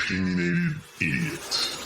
Opinionated Idiot.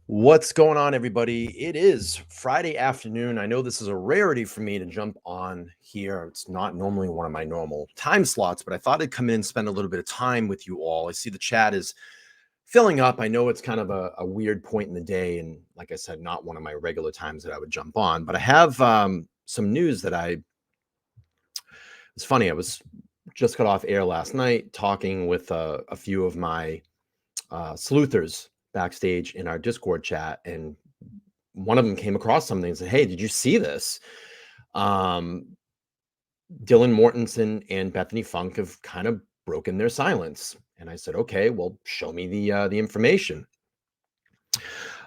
What's going on, everybody? It is Friday afternoon. I know this is a rarity for me to jump on here. It's not normally one of my normal time slots, but I thought I'd come in and spend a little bit of time with you all. I see the chat is filling up. I know it's kind of a weird point in the day, and like I said, not one of my regular times that I would jump on, but I have some news that it's funny. I was just got off air last night talking with a few of my sleuthers backstage in our Discord chat, and one of them came across something and said, "Hey, did you see this? Dylan Mortensen and Bethany Funke have kind of broken their silence." And I said, "Okay, well, show me the information." So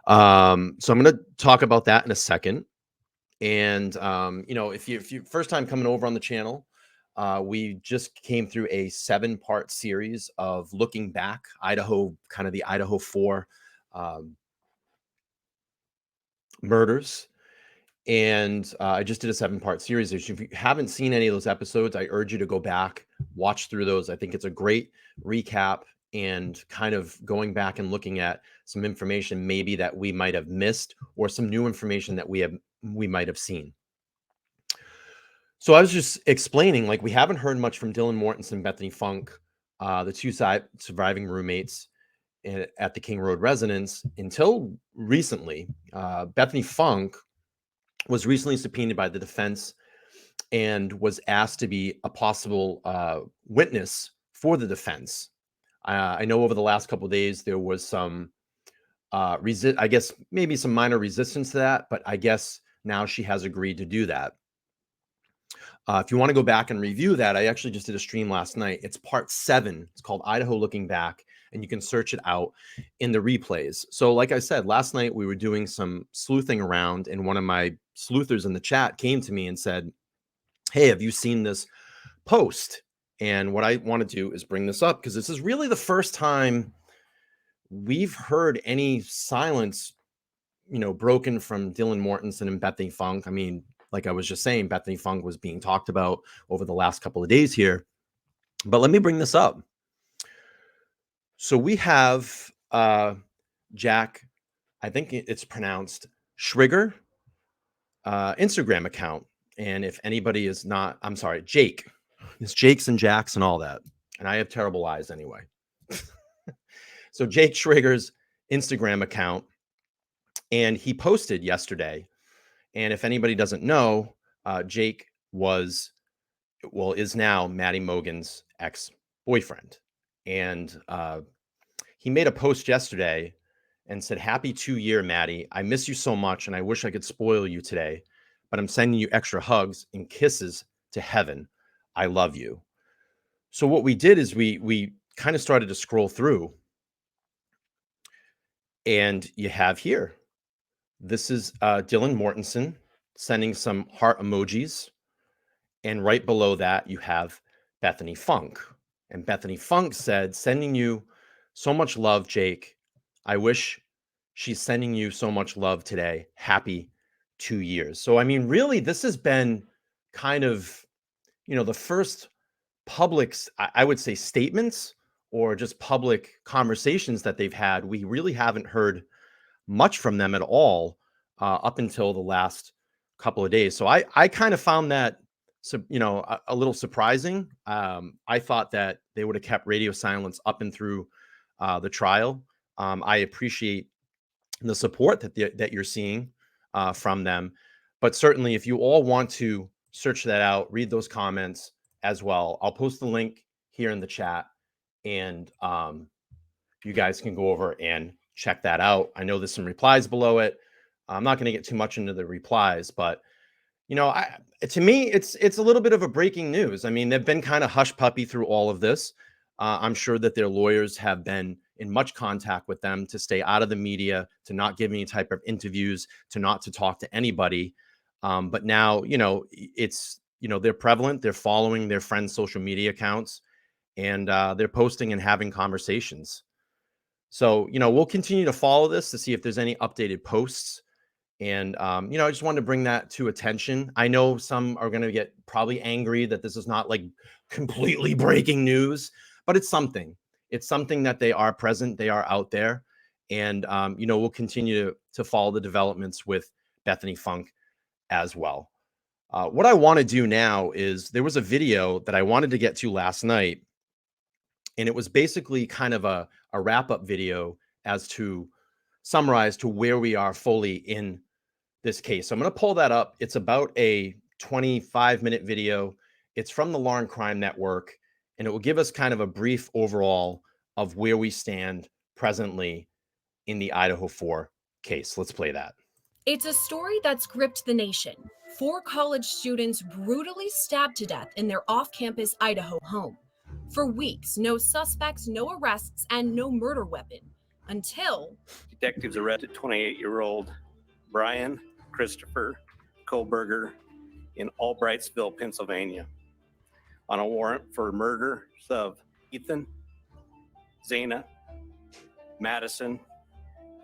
I'm going to talk about that in a second. And if you first time coming over on the channel, we just came through a 7-part series of looking back, Idaho, kind of the Idaho 4 murders. And I just did a 7-part series. If you haven't seen any of those episodes, I urge you to go back, watch through those. I think it's a great recap and kind of going back and looking at some information maybe that we might have missed or some new information that we might have seen. So I was just explaining, like, we haven't heard much from Dylan Mortensen and Bethany Funke, the two surviving roommates at the King Road residence until recently. Bethany Funke was recently subpoenaed by the defense and was asked to be a possible witness for the defense. I know over the last couple of days there was some I guess maybe some minor resistance to that, but I guess now she has agreed to do that. If you want to go back and review that, I actually just did a stream last night. It's part 7. It's called Idaho Looking Back, and you can search it out in the replays. So like I said, last night we were doing some sleuthing around, and one of my sleuthers in the chat came to me and said, "Hey, have you seen this post?" And what I want to do is bring this up because this is really the first time we've heard any silence, broken from Dylan Mortensen and Bethany Funke. I mean, like I was just saying, Bethany Funke was being talked about over the last couple of days here. But let me bring this up. So we have Jack, I think it's pronounced Schriger, Instagram account. And if anybody is not, I'm sorry, Jake. It's Jakes and Jacks and all that. And I have terrible eyes anyway. So Jake Schrager's Instagram account, and he posted yesterday. And if anybody doesn't know, Jake is now Maddie Mogan's ex-boyfriend. And he made a post yesterday and said, "Happy 2-year, Maddie. I miss you so much, and I wish I could spoil you today, but I'm sending you extra hugs and kisses to heaven. I love you." So what we did is we kind of started to scroll through, and you have here, this is Dylan Mortensen sending some heart emojis. And right below that, you have Bethany Funke. And Bethany Funke said, "Sending you so much love, Jake. I wish she's sending you so much love today. Happy 2 years." So, I mean, really, this has been kind of, the first public, I would say, statements or just public conversations that they've had. We really haven't heard much from them at all up until the last couple of days. So I kind of found that, a little surprising. I thought that they would have kept radio silence up and through the trial. I appreciate the support that you're seeing from them. But certainly, if you all want to search that out, read those comments as well. I'll post the link here in the chat, and you guys can go over and check that out. I know there's some replies below it. I'm not going to get too much into the replies, but to me, it's a little bit of a breaking news. I mean, they've been kind of hush puppy through all of this. I'm sure that their lawyers have been in much contact with them to stay out of the media, to not give any type of interviews, to not to talk to anybody. But now, it's, they're prevalent. They're following their friends' social media accounts, and they're posting and having conversations. So, we'll continue to follow this to see if there's any updated posts. And, I just wanted to bring that to attention. I know some are going to get probably angry that this is not like completely breaking news, but it's something. It's something that they are present, they are out there. And, we'll continue to follow the developments with Bethany Funke as well. What I want to do now is there was a video that I wanted to get to last night, and it was basically kind of a wrap-up video as to summarize to where we are fully in this case. So I'm going to pull that up. It's about a 25-minute video. It's from the Law and Crime Network, and it will give us kind of a brief overall of where we stand presently in the Idaho 4 case. Let's play that. It's a story that's gripped the nation. 4 college students brutally stabbed to death in their off-campus Idaho home. For weeks, no suspects, no arrests, and no murder weapon. Until detectives arrested 28-year-old Bryan Christopher Kohberger in Albrightsville, Pennsylvania, on a warrant for murders of Ethan, Zana, Madison,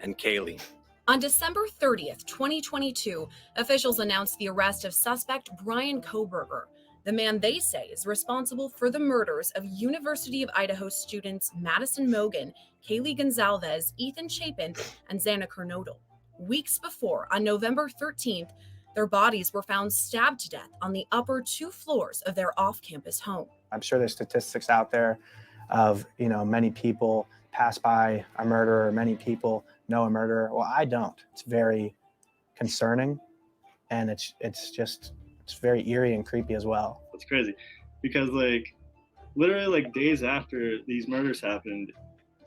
and Kaylee. On December 30th, 2022, officials announced the arrest of suspect Bryan Kohberger, the man they say is responsible for the murders of University of Idaho students Madison Mogen, Kaylee Gonzalez, Ethan Chapin, and Xana Kernodle. Weeks before, on November 13th, their bodies were found stabbed to death on the upper 2 floors of their off-campus home. I'm sure there's statistics out there of, many people pass by a murderer, many people know a murderer. Well, I don't. It's very concerning, and it's very eerie and creepy as well. It's crazy because literally days after these murders happened,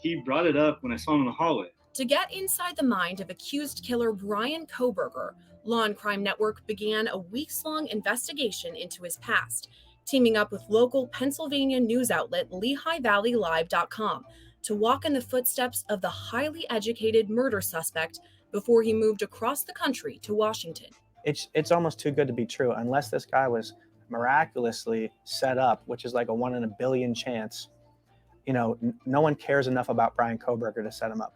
he brought it up when I saw him in the hallway. To get inside the mind of accused killer Bryan Kohberger, Law and Crime Network began a weeks-long investigation into his past, teaming up with local Pennsylvania news outlet LehighValleyLive.com to walk in the footsteps of the highly educated murder suspect before he moved across the country to Washington. It's almost too good to be true. Unless this guy was miraculously set up, which is like a 1 in a billion chance, no one cares enough about Bryan Kohberger to set him up.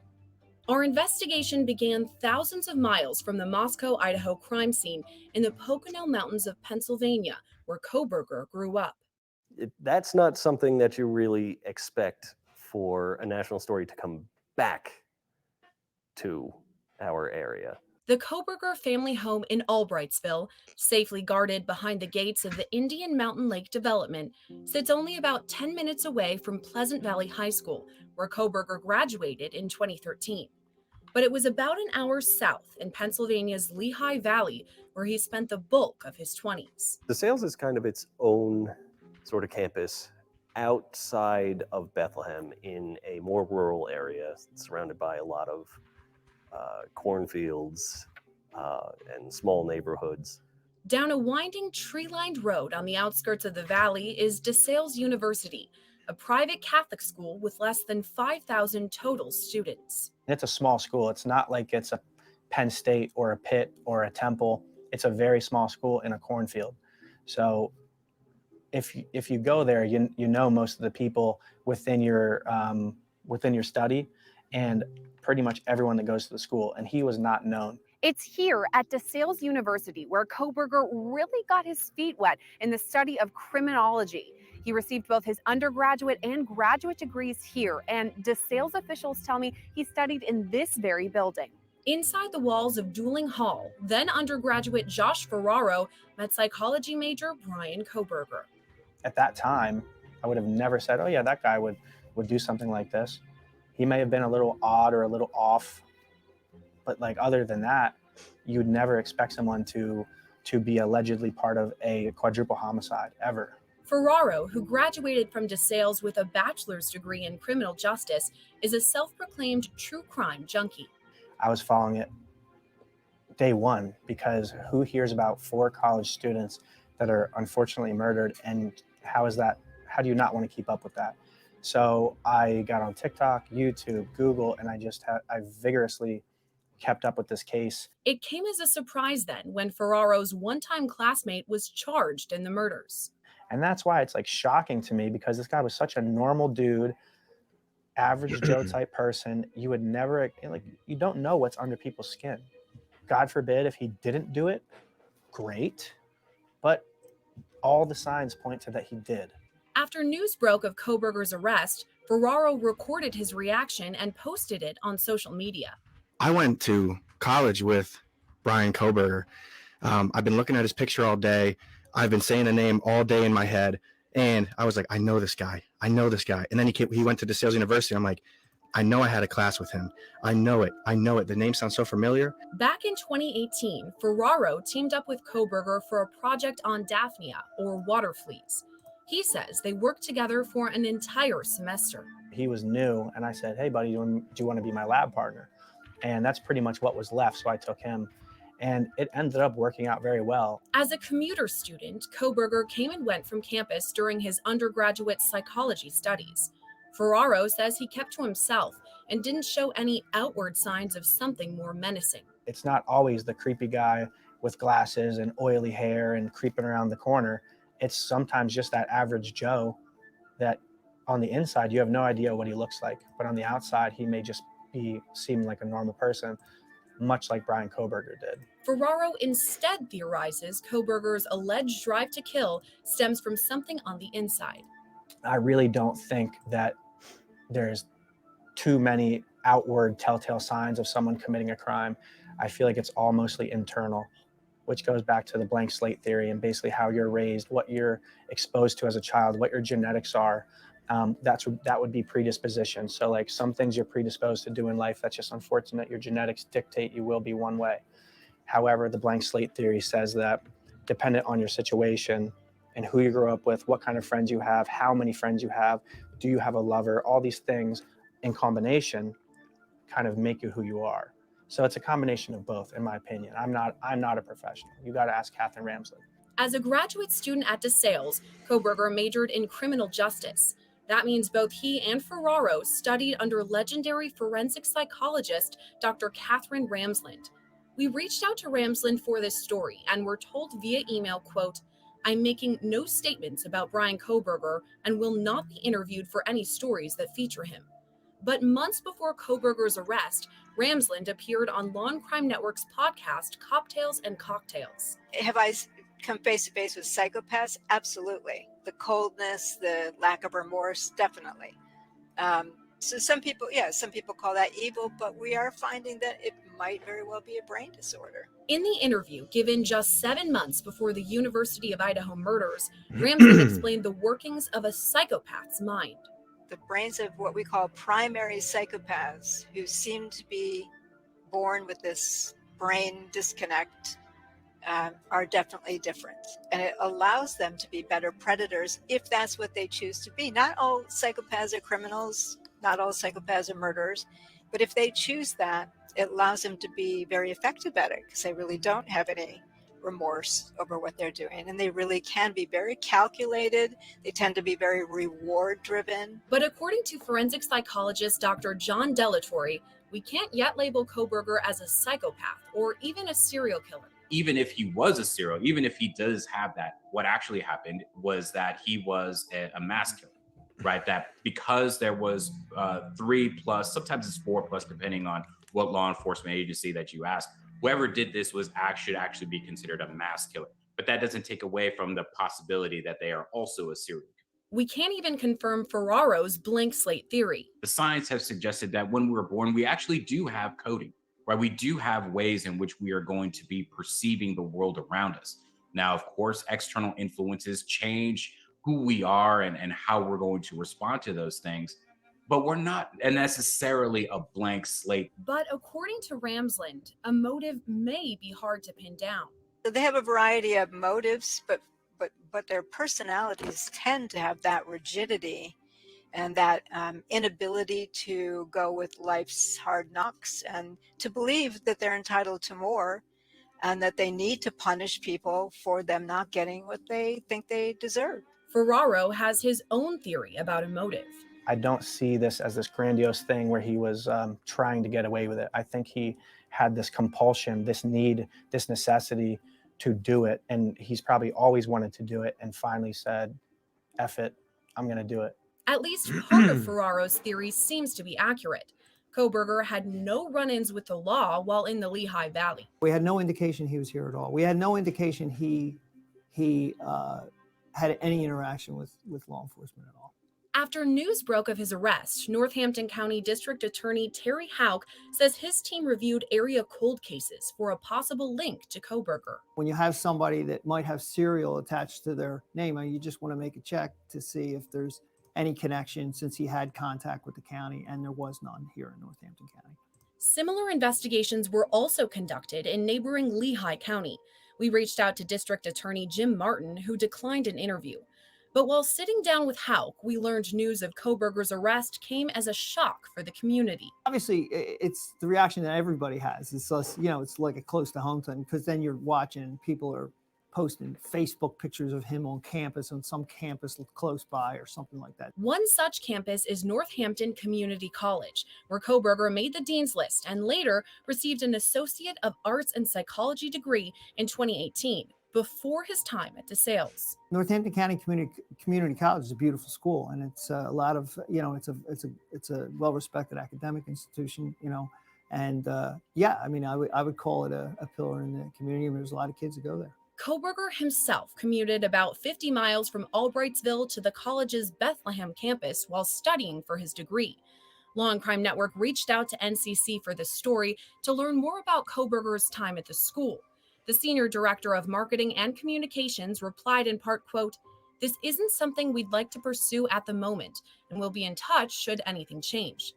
Our investigation began thousands of miles from the Moscow, Idaho crime scene in the Pocono Mountains of Pennsylvania, where Kohberger grew up. That's not something that you really expect for a national story to come back to our area. The Kohberger family home in Albrightsville, safely guarded behind the gates of the Indian Mountain Lake development, sits only about 10 minutes away from Pleasant Valley High School, where Kohberger graduated in 2013. But it was about an hour south in Pennsylvania's Lehigh Valley, where he spent the bulk of his 20s. DeSales is kind of its own sort of campus outside of Bethlehem in a more rural area surrounded by a lot of cornfields and small neighborhoods. Down a winding tree-lined road on the outskirts of the valley is DeSales University, a private Catholic school with less than 5,000 total students. It's a small school. It's not like it's a Penn State or a Pitt or a Temple. It's a very small school in a cornfield. So if you go there, you know most of the people within your study and pretty much everyone that goes to the school, and he was not known. It's here at DeSales University where Kohberger really got his feet wet in the study of criminology. He received both his undergraduate and graduate degrees here, and DeSales officials tell me he studied in this very building. Inside the walls of Dueling Hall, then undergraduate Josh Ferraro met psychology major Bryan Kohberger. At that time, I would have never said, oh yeah, that guy would do something like this. He may have been a little odd or a little off But like other than that, you'd never expect someone to be allegedly part of a quadruple homicide ever. Ferraro, who graduated from DeSales with a bachelor's degree in criminal justice, is a self-proclaimed true crime junkie. I was following it day one because who hears about 4 college students that are unfortunately murdered, and how do you not want to keep up with that? So I got on TikTok, YouTube, Google, and I vigorously kept up with this case. It came as a surprise then when Ferraro's one-time classmate was charged in the murders. And that's why it's like shocking to me, because this guy was such a normal dude, average Joe type person. You would never, like, you don't know what's under people's skin. God forbid if he didn't do it, great. But all the signs point to that he did. After news broke of Kohberger's arrest, Ferraro recorded his reaction and posted it on social media. I went to college with Bryan Kohberger. I've been looking at his picture all day. I've been saying the name all day in my head. And I was like, I know this guy. I know this guy. And then he went to DeSales University. I'm like, I know I had a class with him. I know it. The name sounds so familiar. Back in 2018, Ferraro teamed up with Kohberger for a project on Daphnia, or water fleas. He says they worked together for an entire semester. He was new, and I said, hey, buddy, do you want to be my lab partner? And that's pretty much what was left, so I took him. And it ended up working out very well. As a commuter student, Kohberger came and went from campus during his undergraduate psychology studies. Ferraro says he kept to himself and didn't show any outward signs of something more menacing. It's not always the creepy guy with glasses and oily hair and creeping around the corner. It's sometimes just that average Joe that on the inside, you have no idea what he looks like. But on the outside, he may just be seeming like a normal person, much like Bryan Kohberger did. Ferraro instead theorizes Kohberger's alleged drive to kill stems from something on the inside. I really don't think that there's too many outward telltale signs of someone committing a crime. I feel like it's all mostly internal, which goes back to the blank slate theory and basically how you're raised, what you're exposed to as a child, what your genetics are. That would be predisposition. So like some things you're predisposed to do in life, that's just unfortunate. Your genetics dictate you will be one way. However, the blank slate theory says that dependent on your situation and who you grew up with, what kind of friends you have, how many friends you have, do you have a lover, all these things in combination kind of make you who you are. So it's a combination of both, in my opinion. I'm not a professional. You got to ask Catherine Ramsland. As a graduate student at DeSales, Kohberger majored in criminal justice. That means both he and Ferraro studied under legendary forensic psychologist Dr. Catherine Ramsland. We reached out to Ramsland for this story and were told via email, quote, I'm making no statements about Bryan Kohberger and will not be interviewed for any stories that feature him. But months before Kohberger's arrest, Ramsland appeared on Law and Crime Network's podcast, Cocktails and Cocktails. Have I come face to face with psychopaths? Absolutely. The coldness, the lack of remorse, definitely. So some people call that evil, but we are finding that it might very well be a brain disorder. In the interview given just 7 months before the University of Idaho murders, Ramsland explained the workings of a psychopath's mind. The brains of what we call primary psychopaths, who seem to be born with this brain disconnect, are definitely different. And it allows them to be better predators if that's what they choose to be. Not all psychopaths are criminals, not all psychopaths are murderers, but if they choose that, it allows them to be very effective at it because they really don't have any remorse over what they're doing. And they really can be very calculated. They tend to be very reward driven. But according to forensic psychologist Dr. John Delatorre, we can't yet label Kohberger as a psychopath or even a serial killer. Even if he was a serial, even if he does have that, what actually happened was that he was a mass killer, right? That because there was 3+, sometimes it's 4+, depending on what law enforcement agency that you ask, whoever did this should actually be considered a mass killer. But that doesn't take away from the possibility that they are also a serial killer. We can't even confirm Ferraro's blank slate theory. The science has suggested that when we're born, we actually do have coding, right? We do have ways in which we are going to be perceiving the world around us. Now, of course, external influences change who we are and how we're going to respond to those things. but we're not necessarily a blank slate. But according to Ramsland, a motive may be hard to pin down. So they have a variety of motives, but their personalities tend to have that rigidity and that inability to go with life's hard knocks and to believe that they're entitled to more and that they need to punish people for them not getting what they think they deserve. Ferraro has his own theory about a motive. I don't see this as this grandiose thing where he was trying to get away with it. I think he had this compulsion, this need, this necessity to do it. And he's probably always wanted to do it and finally said, F it, I'm going to do it. At least part of Ferraro's theory seems to be accurate. Kohberger had no run-ins with the law while in the Lehigh Valley. We had no indication he was here at all. We had no indication he had any interaction with law enforcement at all. After news broke of his arrest, Northampton County District Attorney Terry Houck says his team reviewed area cold cases for a possible link to Kohberger. When you have somebody that might have serial attached to their name, you just want to make a check to see if there's any connection, since he had contact with the county, and there was none here in Northampton County. Similar investigations were also conducted in neighboring Lehigh County. We reached out to District Attorney Jim Martin, who declined an interview. But while sitting down with Houck, we learned news of Kohberger's arrest came as a shock for the community. Obviously, it's the reaction that everybody has. It's just, it's like a close to home thing, because then you're watching and people are posting Facebook pictures of him on campus, on some campus close by or something like that. One such campus is Northampton Community College, where Kohberger made the dean's list and later received an Associate of Arts and Psychology degree in 2018, before his time at DeSales. Northampton County Community College is a beautiful school, and it's a lot of, it's a well-respected academic institution, and I would call it a pillar in the community. And there's a lot of kids that go there. Kohberger himself commuted about 50 miles from Albrightsville to the college's Bethlehem campus while studying for his degree. Law and Crime Network reached out to NCC for this story to learn more about Kohberger's time at the school. The senior director of marketing and communications replied in part, quote, "This isn't something we'd like to pursue at the moment, and we'll be in touch should anything change."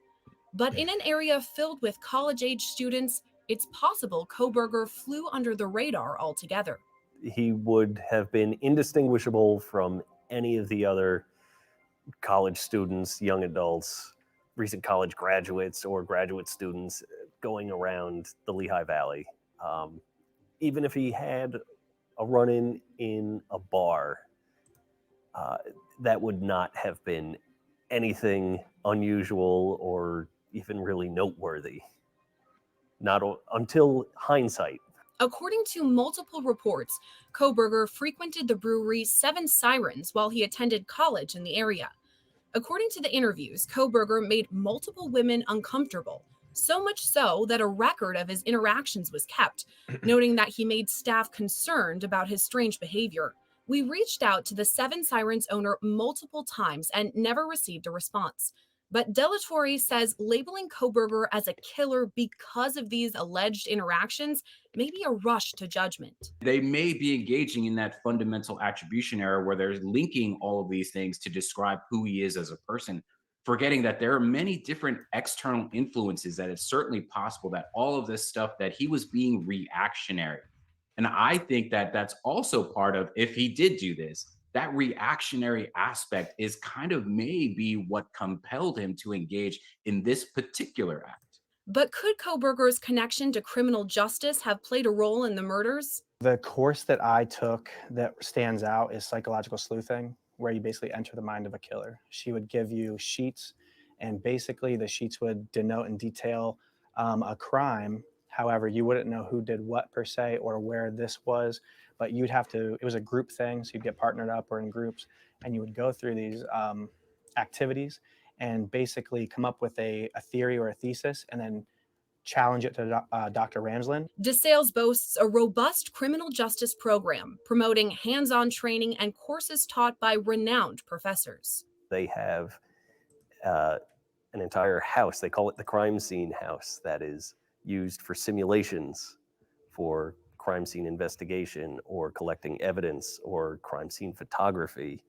But in an area filled with college-age students, it's possible Kohberger flew under the radar altogether. He would have been indistinguishable from any of the other college students, young adults, recent college graduates, or graduate students going around the Lehigh Valley. Even if he had a run-in in a bar, that would not have been anything unusual or even really noteworthy. Not until hindsight. According to multiple reports, Kohberger frequented the brewery Seven Sirens while he attended college in the area. According to the interviews, Kohberger made multiple women uncomfortable, so much so that a record of his interactions was kept, noting that he made staff concerned about his strange behavior. We reached out to the Seven Sirens owner multiple times and never received a response. But Delatorre says labeling Kohberger as a killer because of these alleged interactions may be a rush to judgment. They may be engaging in that fundamental attribution error where they're linking all of these things to describe who he is as a person, forgetting that there are many different external influences, that it's certainly possible that all of this stuff, that he was being reactionary. And I think that that's also part of, if he did do this, that reactionary aspect is kind of maybe what compelled him to engage in this particular act. But could Kohberger's connection to criminal justice have played a role in the murders? The course that I took that stands out is psychological sleuthing, where you basically enter the mind of a killer. She would give you sheets, and basically the sheets would denote and detail a crime. However, you wouldn't know who did what per se or where this was, but you'd have to, it was a group thing, so you'd get partnered up or in groups, and you would go through these activities and basically come up with a theory or a thesis and then challenge it to Dr. Ramsland. DeSales boasts a robust criminal justice program, promoting hands-on training and courses taught by renowned professors. They have an entire house, they call it the crime scene house, that is used for simulations for crime scene investigation or collecting evidence or crime scene photography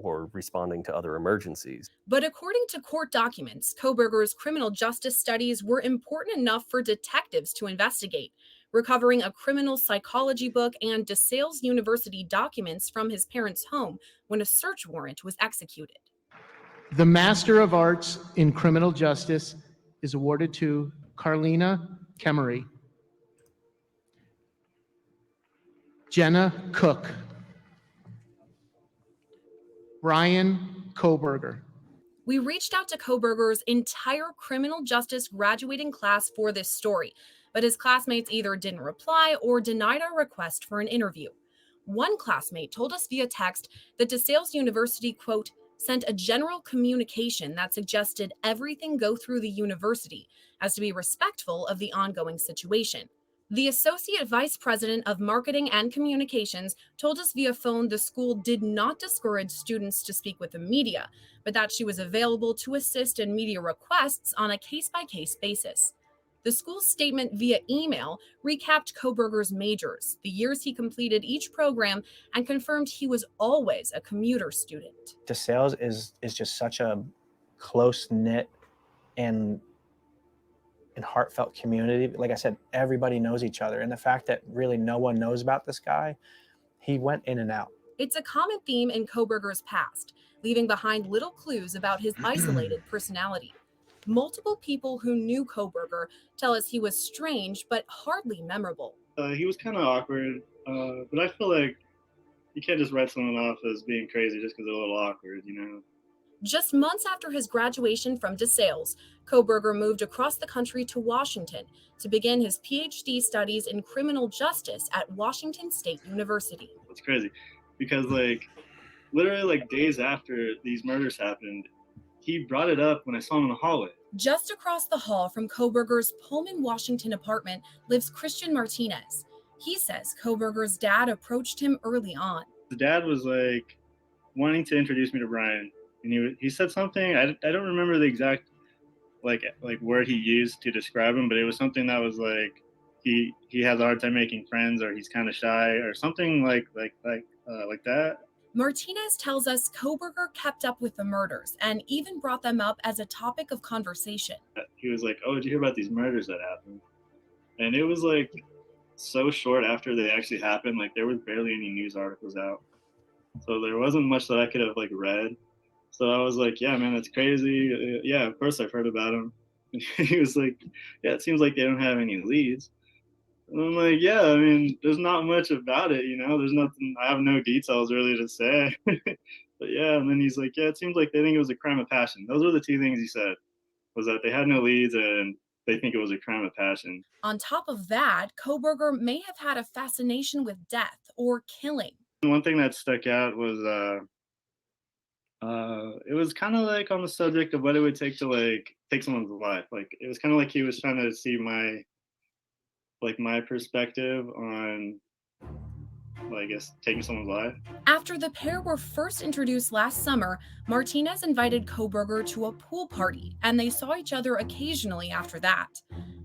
or responding to other emergencies. But according to court documents, Kohberger's criminal justice studies were important enough for detectives to investigate, recovering a criminal psychology book and DeSales University documents from his parents' home when a search warrant was executed. The Master of Arts in Criminal Justice is awarded to Carlina Kemery. Jenna Cook. Bryan Kohberger. We reached out to Kohberger's entire criminal justice graduating class for this story, but his classmates either didn't reply or denied our request for an interview. One classmate told us via text that DeSales University, quote, sent a general communication that suggested everything go through the university as to be respectful of the ongoing situation. The Associate Vice President of Marketing and Communications told us via phone the school did not discourage students to speak with the media, but that she was available to assist in media requests on a case-by-case basis. The school's statement via email recapped Kohberger's majors, the years he completed each program, and confirmed he was always a commuter student. DeSales is just such a close-knit and heartfelt community. Like I said, everybody knows each other. And the fact that really no one knows about this guy, he went in and out. It's a common theme in Kohberger's past, leaving behind little clues about his isolated personality. Multiple people who knew Kohberger tell us he was strange, but hardly memorable. He was kind of awkward, but I feel like you can't just write someone off as being crazy just because they're a little awkward, you know? Just months after his graduation from DeSales, Kohberger moved across the country to Washington to begin his PhD studies in criminal justice at Washington State University. It's crazy because literally days after these murders happened, he brought it up when I saw him in the hallway. Just across the hall from Kohberger's Pullman, Washington apartment lives Christian Martinez. He says Kohberger's dad approached him early on. The dad was wanting to introduce me to Bryan. And he said something, I don't remember the exact word he used to describe him, but it was something that was he has a hard time making friends, or he's kind of shy, or something like that. Martinez tells us Kohberger kept up with the murders and even brought them up as a topic of conversation. He was like, "Oh, did you hear about these murders that happened?" And it was so short after they actually happened, there was barely any news articles out, so there wasn't much that I could have read. So I was like, yeah, man, that's crazy. Yeah, of course I've heard about him. And he was like, yeah, it seems like they don't have any leads. And I'm like, yeah, I mean, there's not much about it, you know? There's nothing, I have no details really to say. But yeah, and then he's like, yeah, it seems like they think it was a crime of passion. Those were the two things he said, was that they had no leads and they think it was a crime of passion. On top of that, Kohberger may have had a fascination with death or killing. One thing that stuck out was, it was kind of on the subject of what it would take to take someone's life. It was kind of he was trying to see my perspective on I guess taking someone's life. After the pair were first introduced last summer, Martinez invited Kohberger to a pool party, and they saw each other occasionally after that.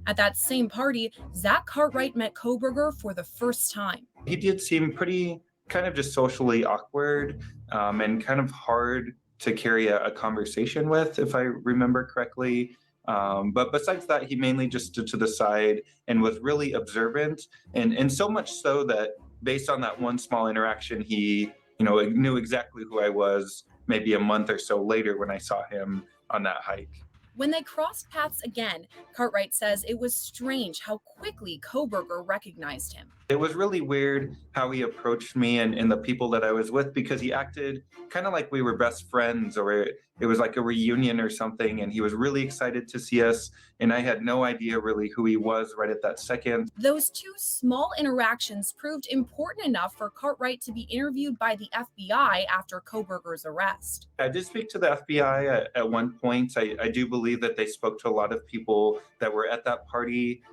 At that same party, Zach Cartwright met Kohberger for the first time. He did seem pretty kind of just socially awkward and kind of hard to carry a conversation with, if I remember correctly. But besides that, he mainly just stood to the side and was really observant, and so much so that based on that one small interaction, he knew exactly who I was maybe a month or so later when I saw him on that hike. When they crossed paths again, Cartwright says it was strange how quickly Kohberger recognized him. It was really weird how he approached me and the people that I was with, because he acted kind of like we were best friends, or it was like a reunion or something, and he was really excited to see us, and I had no idea really who he was right at that second. Those two small interactions proved important enough for Cartwright to be interviewed by the FBI after Kohberger's arrest. I did speak to the FBI at one point. I do believe that they spoke to a lot of people that were at that party.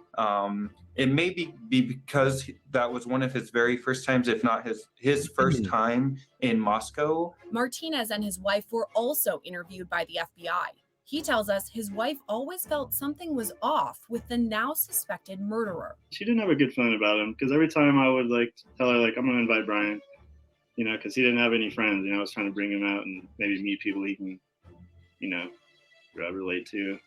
It may be because that was one of his very first times, if not his first time in Moscow. Martinez and his wife were also interviewed by the FBI. He tells us his wife always felt something was off with the now suspected murderer. She didn't have a good feeling about him, because every time I would tell her I'm going to invite Bryan, you know, because he didn't have any friends. You know, I was trying to bring him out and maybe meet people he can, you know, relate to.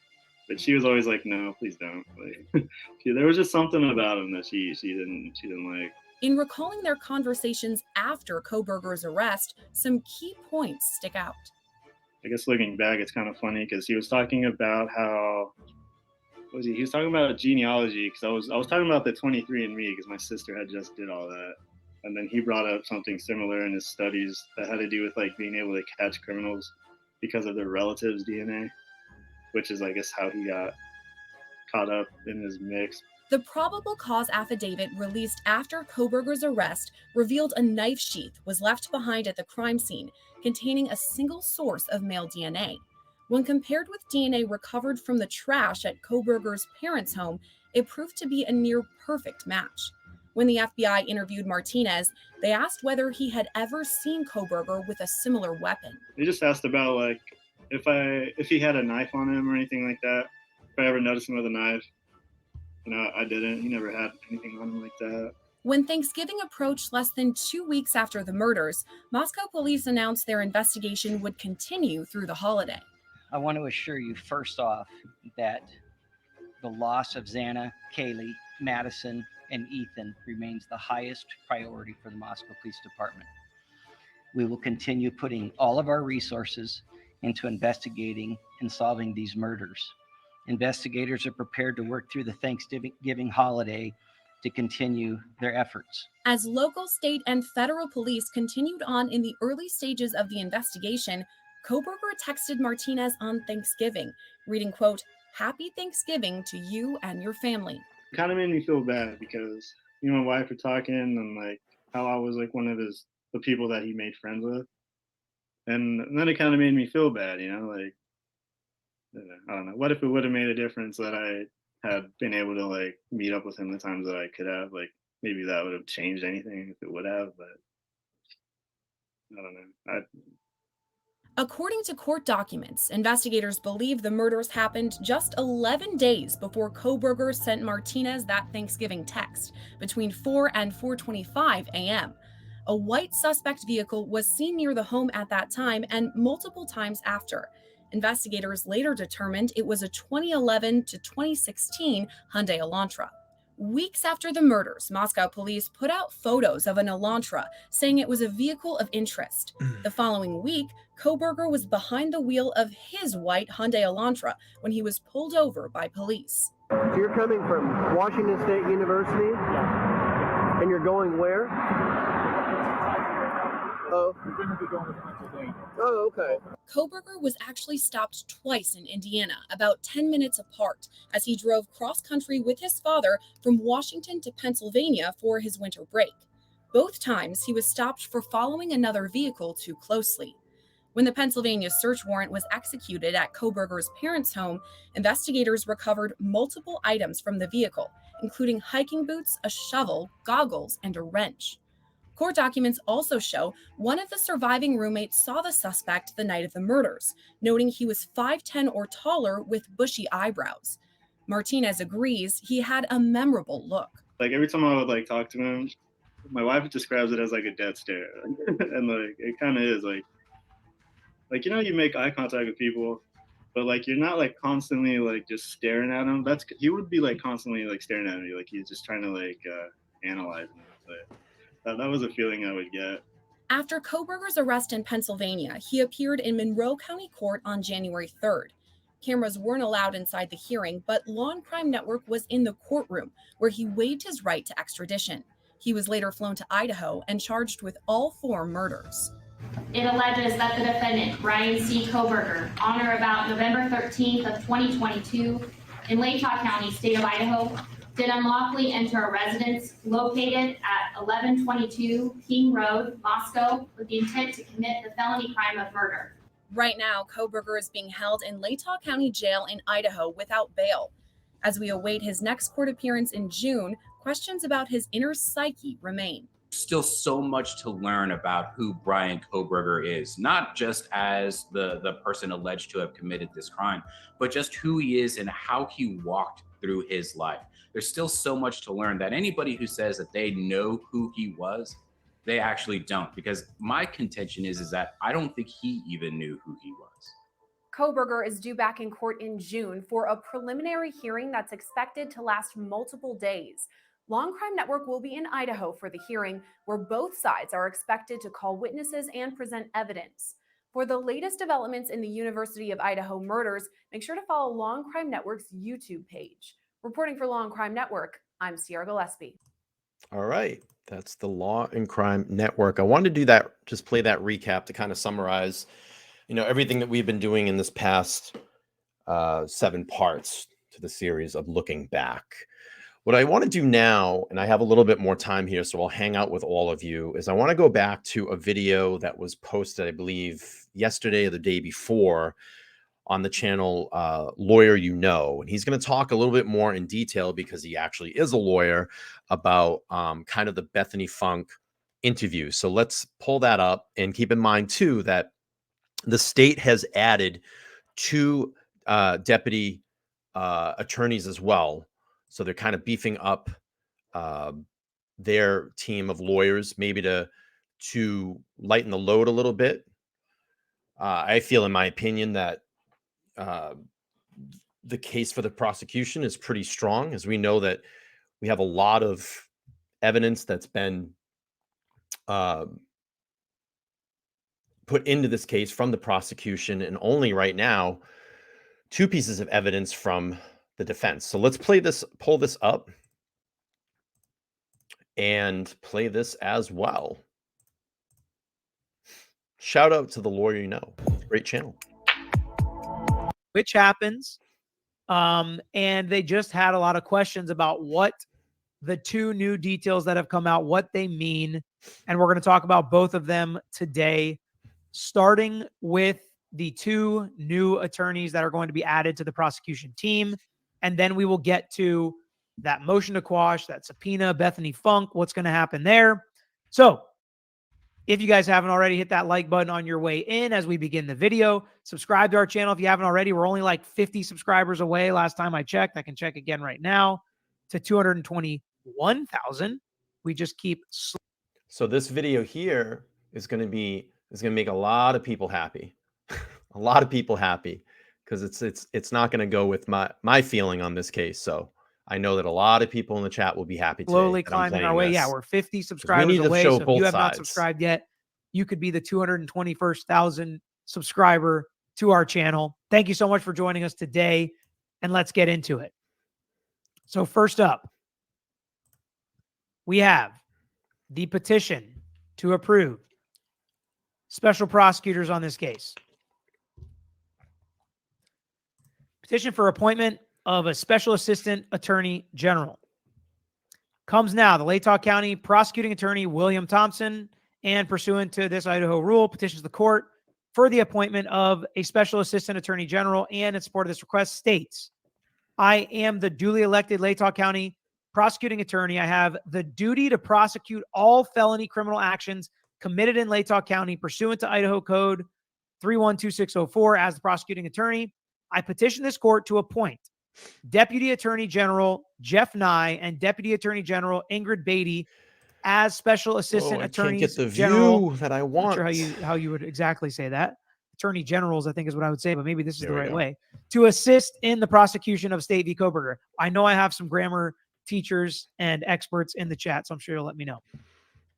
But she was always like, no, please don't. Like, there was just something about him that she didn't like. In recalling their conversations after Kohberger's arrest, some key points stick out. I guess looking back, it's kind of funny because he was talking about how, what was he? He was talking about genealogy because I was talking about the 23andMe because my sister had just did all that, and then he brought up something similar in his studies that had to do with like being able to catch criminals because of their relatives' DNA, which is I guess how he got caught up in his mix. The probable cause affidavit released after Kohberger's arrest revealed a knife sheath was left behind at the crime scene containing a single source of male DNA. When compared with DNA recovered from the trash at Kohberger's parents' home, it proved to be a near perfect match. When the FBI interviewed Martinez, they asked whether he had ever seen Kohberger with a similar weapon. They just asked about like if he had a knife on him or anything like that. If I ever noticed him with a knife. You know, I didn't. He never had anything on him like that. When Thanksgiving approached less than 2 weeks after the murders, Moscow police announced their investigation would continue through the holiday. I want to assure you, first off, that the loss of Xana, Kaylee, Madison, and Ethan remains the highest priority for the Moscow Police Department. We will continue putting all of our resources into investigating and solving these murders. Investigators are prepared to work through the Thanksgiving holiday to continue their efforts. As local, state, and federal police continued on in the early stages of the investigation, Kohberger texted Martinez on Thanksgiving, reading, quote, "Happy Thanksgiving to you and your family." It kind of made me feel bad because me and my wife were talking and like how I was like one of the people that he made friends with. And then it kind of made me feel bad, you know, like, I don't know. What if it would have made a difference that I had been able to like meet up with him the times that I could have? Like maybe that would have changed anything if it would have, but I don't know. According to court documents, investigators believe the murders happened just 11 days before Kohberger sent Martinez that Thanksgiving text between 4 and 4:25 a.m. A white suspect vehicle was seen near the home at that time and multiple times after. Investigators later determined it was a 2011 to 2016 Hyundai Elantra. Weeks after the murders, Moscow police put out photos of an Elantra, saying it was a vehicle of interest. The following week, Kohberger was behind the wheel of his white Hyundai Elantra when he was pulled over by police. So you're coming from Washington State University, and you're going where? Oh. You're going to be going to Pennsylvania. Oh, okay. Kohberger was actually stopped twice in Indiana, about 10 minutes apart, as he drove cross-country with his father from Washington to Pennsylvania for his winter break. Both times, he was stopped for following another vehicle too closely. When the Pennsylvania search warrant was executed at Kohberger's parents' home, investigators recovered multiple items from the vehicle, including hiking boots, a shovel, goggles, and a wrench. Court documents also show one of the surviving roommates saw the suspect the night of the murders, noting he was 5'10" or taller with bushy eyebrows. Martinez agrees he had a memorable look. Like every time I would like talk to him, my wife describes it as like a death stare. And like it kind of is like you know, you make eye contact with people, but like you're not like constantly like just staring at him. He would be like constantly like staring at me, like he's just trying to like analyze me. But that was a feeling I would get. After Kohberger's arrest in Pennsylvania, he appeared in Monroe County Court on January 3rd. Cameras weren't allowed inside the hearing, but Law and Crime Network was in the courtroom, where he waived his right to extradition. He was later flown to Idaho and charged with all 4 murders. It alleges that the defendant, Bryan C. Kohberger, on or about November 13th of 2022, in Latah County, state of Idaho, did unlawfully enter a residence located at 1122 King Road, Moscow, with the intent to commit the felony crime of murder. Right now, Kohberger is being held in Latah County Jail in Idaho without bail. As we await his next court appearance in June, questions about his inner psyche remain. Still so much to learn about who Bryan Kohberger is, not just as the person alleged to have committed this crime, but just who he is and how he walked through his life. There's still so much to learn that anybody who says that they know who he was they actually don't, because my contention is that I don't think he even knew who he was. Kohberger is due back in court in June for a preliminary hearing that's expected to last multiple days. Long Crime Network will be in Idaho for the hearing, where both sides are expected to call witnesses and present evidence. For the latest developments in the University of Idaho murders, make sure to follow Long Crime Network's YouTube page. Reporting for Long Crime Network, I'm Sierra Gillespie. All right. That's the Law and Crime Network. I wanted to do that, just play that recap to kind of summarize, everything that we've been doing in this past 7 parts to the series of looking back. What I want to do now, and I have a little bit more time here, so I'll hang out with all of you, is I want to go back to a video that was posted, I believe, yesterday or the day before on the channel Lawyer You Know. And he's going to talk a little bit more in detail, because he actually is a lawyer, about kind of the Bethany Funke interview. So let's pull that up, and keep in mind, too, that the state has added 2 deputy attorneys as well. So they're kind of beefing up their team of lawyers, maybe to lighten the load a little bit. I feel, in my opinion, that the case for the prosecution is pretty strong, as we know that we have a lot of evidence that's been put into this case from the prosecution, and only right now 2 pieces of evidence from the defense. So let's pull this up and play this as well. Shout out to the Lawyer You Know. Great channel. Which happens. And they just had a lot of questions about what the 2 new details that have come out, what they mean. And we're going to talk about both of them today, starting with the 2 new attorneys that are going to be added to the prosecution team. And then we will get to that motion to quash, that subpoena, Bethany Funke, what's going to happen there. So if you guys haven't already, hit that like button on your way in as we begin the video. Subscribe to our channel if you haven't already. We're only like 50 subscribers away. Last time I checked, I can check again right now, to 221,000. We just keep. So this video here is going to make a lot of people happy. A lot of people happy, because it's not going to go with my feeling on this case. So I know that a lot of people in the chat will be happy today. Slowly climbing our way. Yeah, we're 50 subscribers away. So if you have not subscribed yet, you could be the 221,000 subscriber to our channel. Thank you so much for joining us today, and let's get into it. So first up, we have the petition to approve special prosecutors on this case. Petition for appointment of a special assistant attorney general comes now. The Latah County prosecuting attorney William Thompson, and pursuant to this Idaho rule, petitions the court for the appointment of a special assistant attorney general, and in support of this request states, I am the duly elected Latah County prosecuting attorney. I have the duty to prosecute all felony criminal actions committed in Latah County pursuant to Idaho Code 312604 as the prosecuting attorney. I petition this court to appoint Deputy Attorney General Jeff Nye and Deputy Attorney General Ingrid Beatty as special assistant attorneys. Can't get the general view that I want. Not sure how you would exactly say that. Attorney generals, I think, is what I would say, but maybe this is the right way. To assist in the prosecution of State v. Kohberger. I know I have some grammar teachers and experts in the chat, so I'm sure you'll let me know.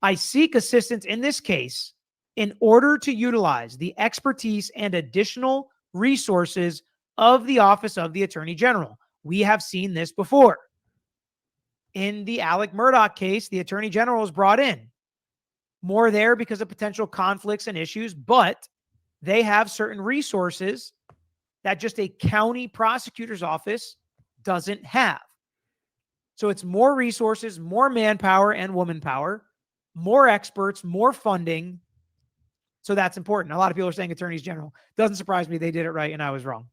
I seek assistance in this case in order to utilize the expertise and additional resources of the Office of the Attorney General. We have seen this before. In the Alec Murdaugh case, the Attorney General was brought in. More there because of potential conflicts and issues, but they have certain resources that just a county prosecutor's office doesn't have. So it's more resources, more manpower and woman power, more experts, more funding. So that's important. A lot of people are saying attorneys general. Doesn't surprise me. They did it right and I was wrong.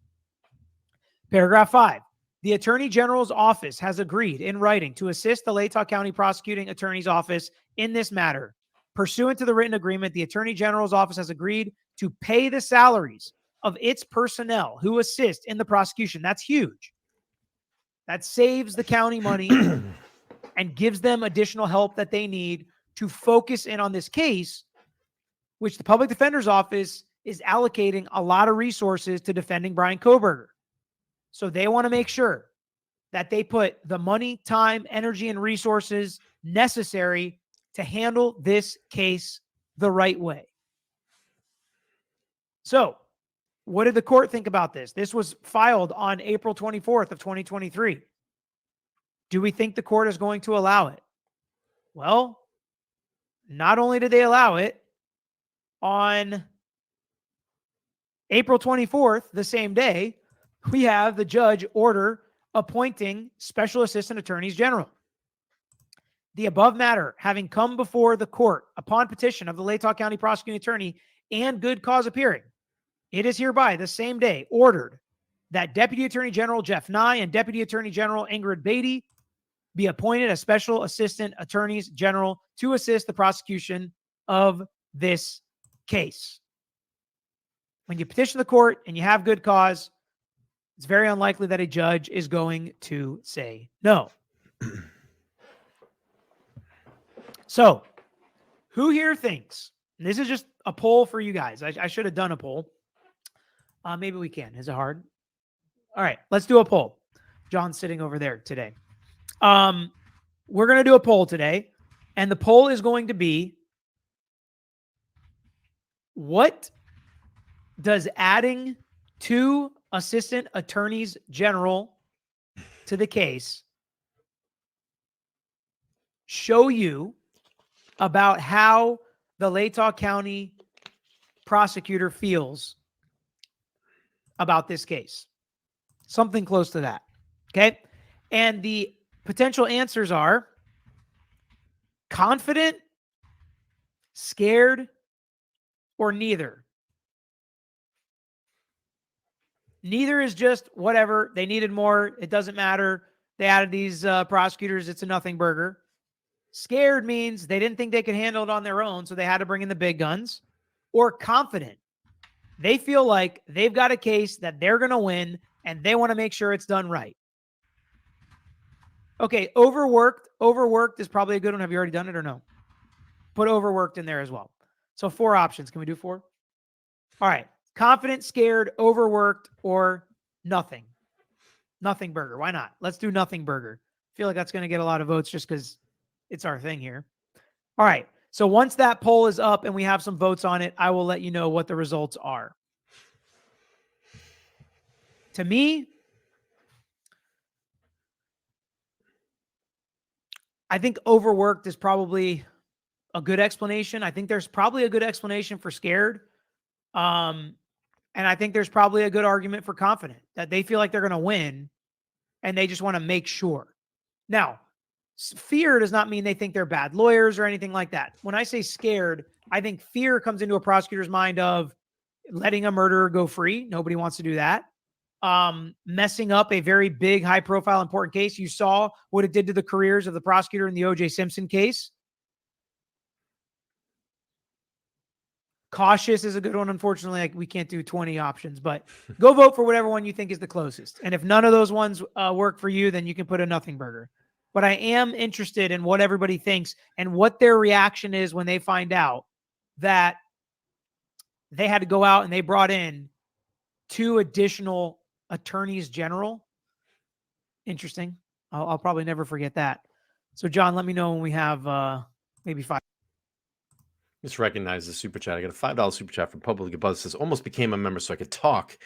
Paragraph 5. The Attorney General's office has agreed in writing to assist the Latah County Prosecuting Attorney's Office in this matter. Pursuant to the written agreement, the Attorney General's office has agreed to pay the salaries of its personnel who assist in the prosecution. That's huge. That saves the county money and gives them additional help that they need to focus in on this case, which the public defender's office is allocating a lot of resources to defending Bryan Kohberger. So they want to make sure that they put the money, time, energy, and resources necessary to handle this case the right way. So, what did the court think about this? This was filed on April 24th of 2023. Do we think the court is going to allow it? Well, not only did they allow it, on April 24th, the same day, we have the judge order appointing special assistant attorneys general. The above matter having come before the court upon petition of the Latah County prosecuting attorney and good cause appearing, it is hereby the same day ordered that Deputy Attorney General Jeff Nye and Deputy Attorney General Ingrid Beatty be appointed as special assistant attorneys general to assist the prosecution of this case. When you petition the court and you have good cause, it's very unlikely that a judge is going to say no. So, who here thinks, and this is just a poll for you guys. I should have done a poll. Maybe we can. Is it hard? All right, let's do a poll. John's sitting over there today. We're going to do a poll today, and the poll is going to be, what does adding 2 assistant attorneys general to the case show you about how the Latah County prosecutor feels about this case? Something close to that. Okay. And the potential answers are confident, scared, or neither. Neither is just whatever. They needed more. It doesn't matter. They added these prosecutors. It's a nothing burger. Scared means they didn't think they could handle it on their own, so they had to bring in the big guns. Or confident. They feel like they've got a case that they're going to win, and they want to make sure it's done right. Okay, overworked. Overworked is probably a good one. Have you already done it or no? Put overworked in there as well. So 4 options. Can we do 4? All right. Confident, scared, overworked, or nothing. Nothing burger. Why not? Let's do nothing burger. I feel like that's going to get a lot of votes just because it's our thing here. All right. So once that poll is up and we have some votes on it, I will let you know what the results are. To me, I think overworked is probably a good explanation. I think there's probably a good explanation for scared. And I think there's probably a good argument for confident, that they feel like they're going to win and they just want to make sure. Now, fear does not mean they think they're bad lawyers or anything like that. When I say scared, I think fear comes into a prosecutor's mind of letting a murderer go free. Nobody wants to do that. Messing up a very big, high profile, important case. You saw what it did to the careers of the prosecutor in the O.J. Simpson case. Cautious is a good one. Unfortunately, we can't do 20 options, but go vote for whatever one you think is the closest. And if none of those ones work for you, then you can put a nothing burger. But I am interested in what everybody thinks and what their reaction is when they find out that they had to go out and they brought in 2 additional attorneys general. Interesting. I'll probably never forget that. So, John, let me know when we have maybe 5. Just recognize the super chat. I got a $5 super chat from Public Buzz. Says, almost became a member so I could talk.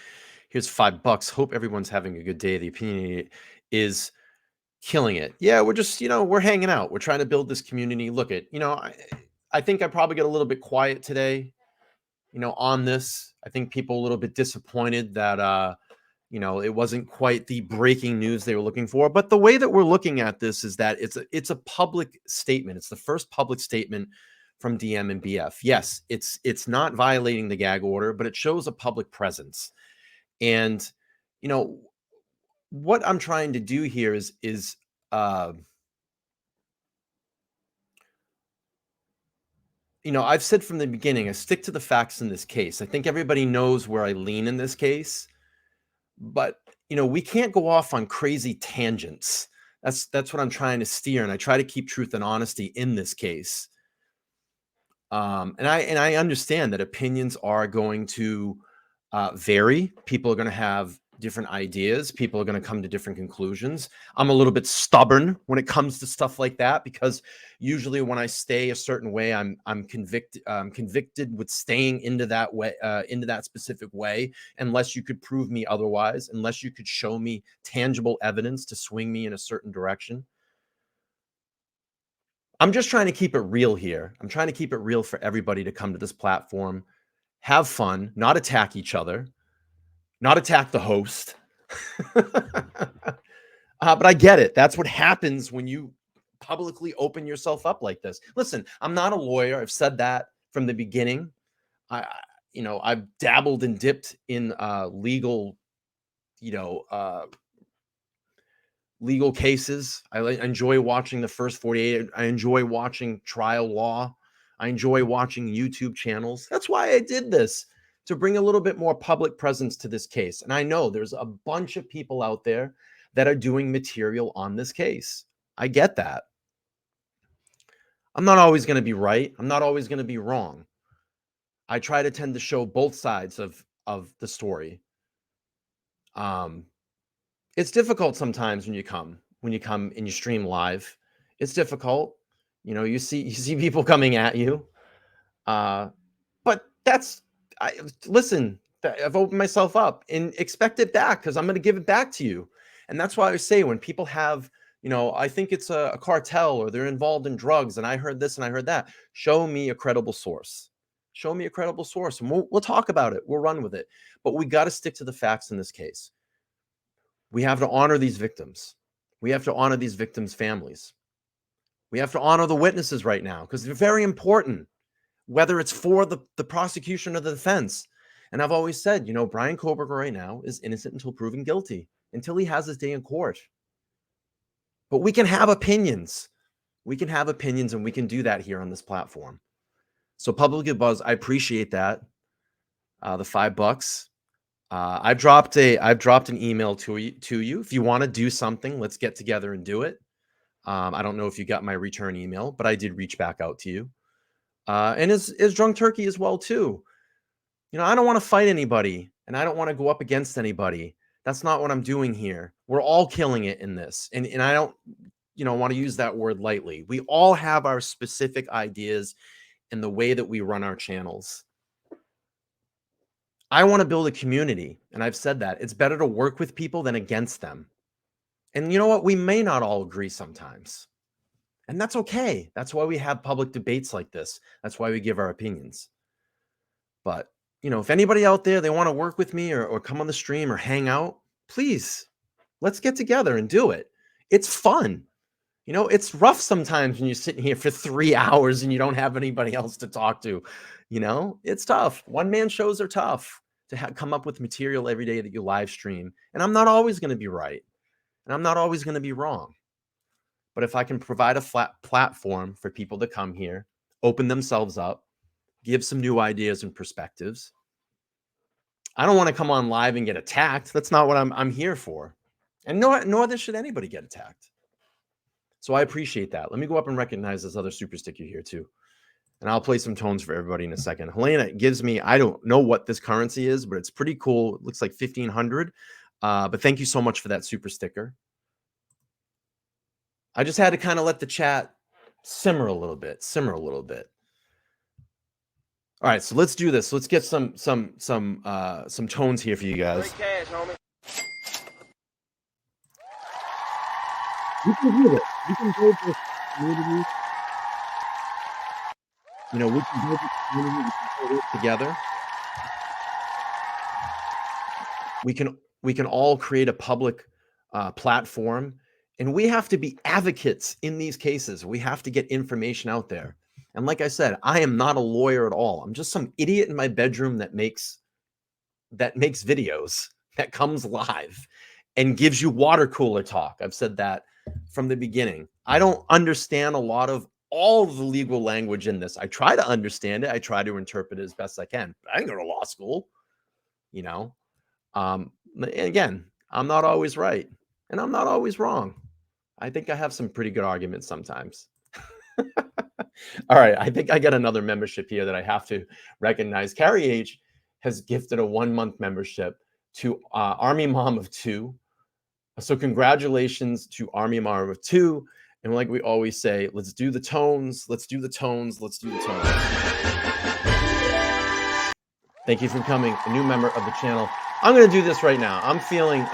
Here's $5. Hope everyone's having a good day. The opinion is killing it. Yeah, we're just, we're hanging out. We're trying to build this community. Look at, I think I probably got a little bit quiet today, on this. I think people a little bit disappointed that, it wasn't quite the breaking news they were looking for. But the way that we're looking at this is that it's a public statement. It's the first public statement from DM and BF. Yes, it's not violating the gag order, but it shows a public presence. And, what I'm trying to do here is I've said from the beginning, I stick to the facts in this case. I think everybody knows where I lean in this case, but we can't go off on crazy tangents. That's what I'm trying to steer. And I try to keep truth and honesty in this case. And I understand that opinions are going to vary. People are going to have different ideas. People are going to come to different conclusions. I'm a little bit stubborn when it comes to stuff like that, because usually when I stay a certain way, I'm convicted with staying into that way, into that specific way, unless you could prove me otherwise, unless you could show me tangible evidence to swing me in a certain direction. I'm just trying to keep it real here. I'm trying to keep it real for everybody to come to this platform, have fun, not attack each other, not attack the host. But I get it. That's what happens when you publicly open yourself up like this. Listen, I'm not a lawyer. I've said that from the beginning. I've dabbled and dipped in legal, legal cases. I enjoy watching the first 48. I enjoy watching trial law. I enjoy watching YouTube channels. That's why I did this, to bring a little bit more public presence to this case. And I know there's a bunch of people out there that are doing material on this case. I get that. I'm not always going to be right. I'm not always going to be wrong. I try to tend to show both sides of the story. It's difficult sometimes when you come and you stream live. It's difficult. You see people coming at you. But listen, I've opened myself up and expect it back, because I'm going to give it back to you. And that's why I say, when people have, I think it's a cartel, or they're involved in drugs, and I heard this and I heard that, show me a credible source. Show me a credible source, and we'll talk about it. We'll run with it. But we got to stick to the facts in this case. We have to honor these victims. We have to honor these victims' families. We have to honor the witnesses right now, because they're very important, whether it's for the prosecution or the defense. And I've always said, Bryan Kohberger right now is innocent until proven guilty, until he has his day in court. But we can have opinions. We can have opinions, and we can do that here on this platform. So Public Buzz, I appreciate that. The $5. I've dropped an email to you. If you want to do something, let's get together and do it. I don't know if you got my return email, but I did reach back out to you. And is Drunk Turkey as well too. I don't want to fight anybody, and I don't want to go up against anybody. That's not what I'm doing here. We're all killing it in this. And I don't, want to use that word lightly. We all have our specific ideas in the way that we run our channels. I want to build a community, and I've said that. It's better to work with people than against them. And you know what? We may not all agree sometimes. And that's okay. That's why we have public debates like this. That's why we give our opinions. But, if anybody out there, they want to work with me or come on the stream or hang out, please, let's get together and do it. It's fun. It's rough sometimes when you're sitting here for 3 hours and you don't have anybody else to talk to. It's tough. One-man shows are tough to come up with material every day that you live stream. And I'm not always going to be right. And I'm not always going to be wrong. But if I can provide a flat platform for people to come here, open themselves up, give some new ideas and perspectives. I don't want to come on live and get attacked. That's not what I'm here for. And nor should anybody get attacked. So I appreciate that. Let me go up and recognize this other super sticker here too. And I'll play some tones for everybody in a second. Helena gives me, I don't know what this currency is, but it's pretty cool. It looks like 1,500. But thank you so much for that super sticker. I just had to kind of let the chat simmer a little bit. All right, so let's do this. Let's get some tones here for you guys. Cash, homie. You can do it. You can build this community. We can build this community. We can build it together. We can all create a public platform, and we have to be advocates in these cases. We have to get information out there. And like I said, I am not a lawyer at all. I'm just some idiot in my bedroom that makes videos, that comes live and gives you water cooler talk. I've said that from the beginning. I don't understand a lot of all the legal language in this. I try to understand it. I try to interpret it as best I can. But I didn't go to law school, Again, I'm not always right, and I'm not always wrong. I think I have some pretty good arguments sometimes. All right, I think I got another membership here that I have to recognize. Carrie H has gifted a 1-month membership to Army Mom of 2. So congratulations to Army Mom of 2. And like we always say, let's do the tones. Let's do the tones. Let's do the tones. Thank you for becoming a new member of the channel. I'm going to do this right now. I'm feeling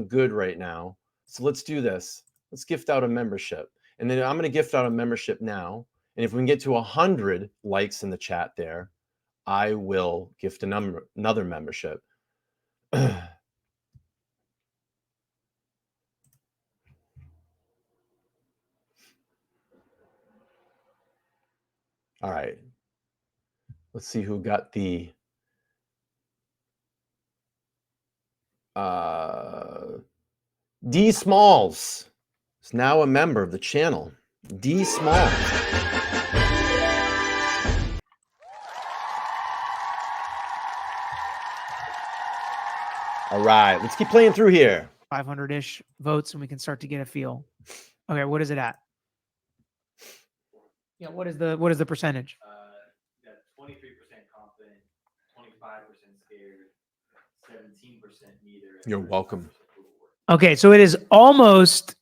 good right now. So let's do this. Let's gift out a membership. And then I'm going to gift out a membership now. And if we can get to 100 likes in the chat there, I will gift another membership. All right. Let's see who got the D Smalls is now a member of the channel. D Smalls. All right, let's keep playing through here. 500-ish votes, and we can start to get a feel. Okay, what is it at? Yeah, what is the percentage? 23% confident, 25% scared, 17% neither. You're welcome. Okay, so it is almost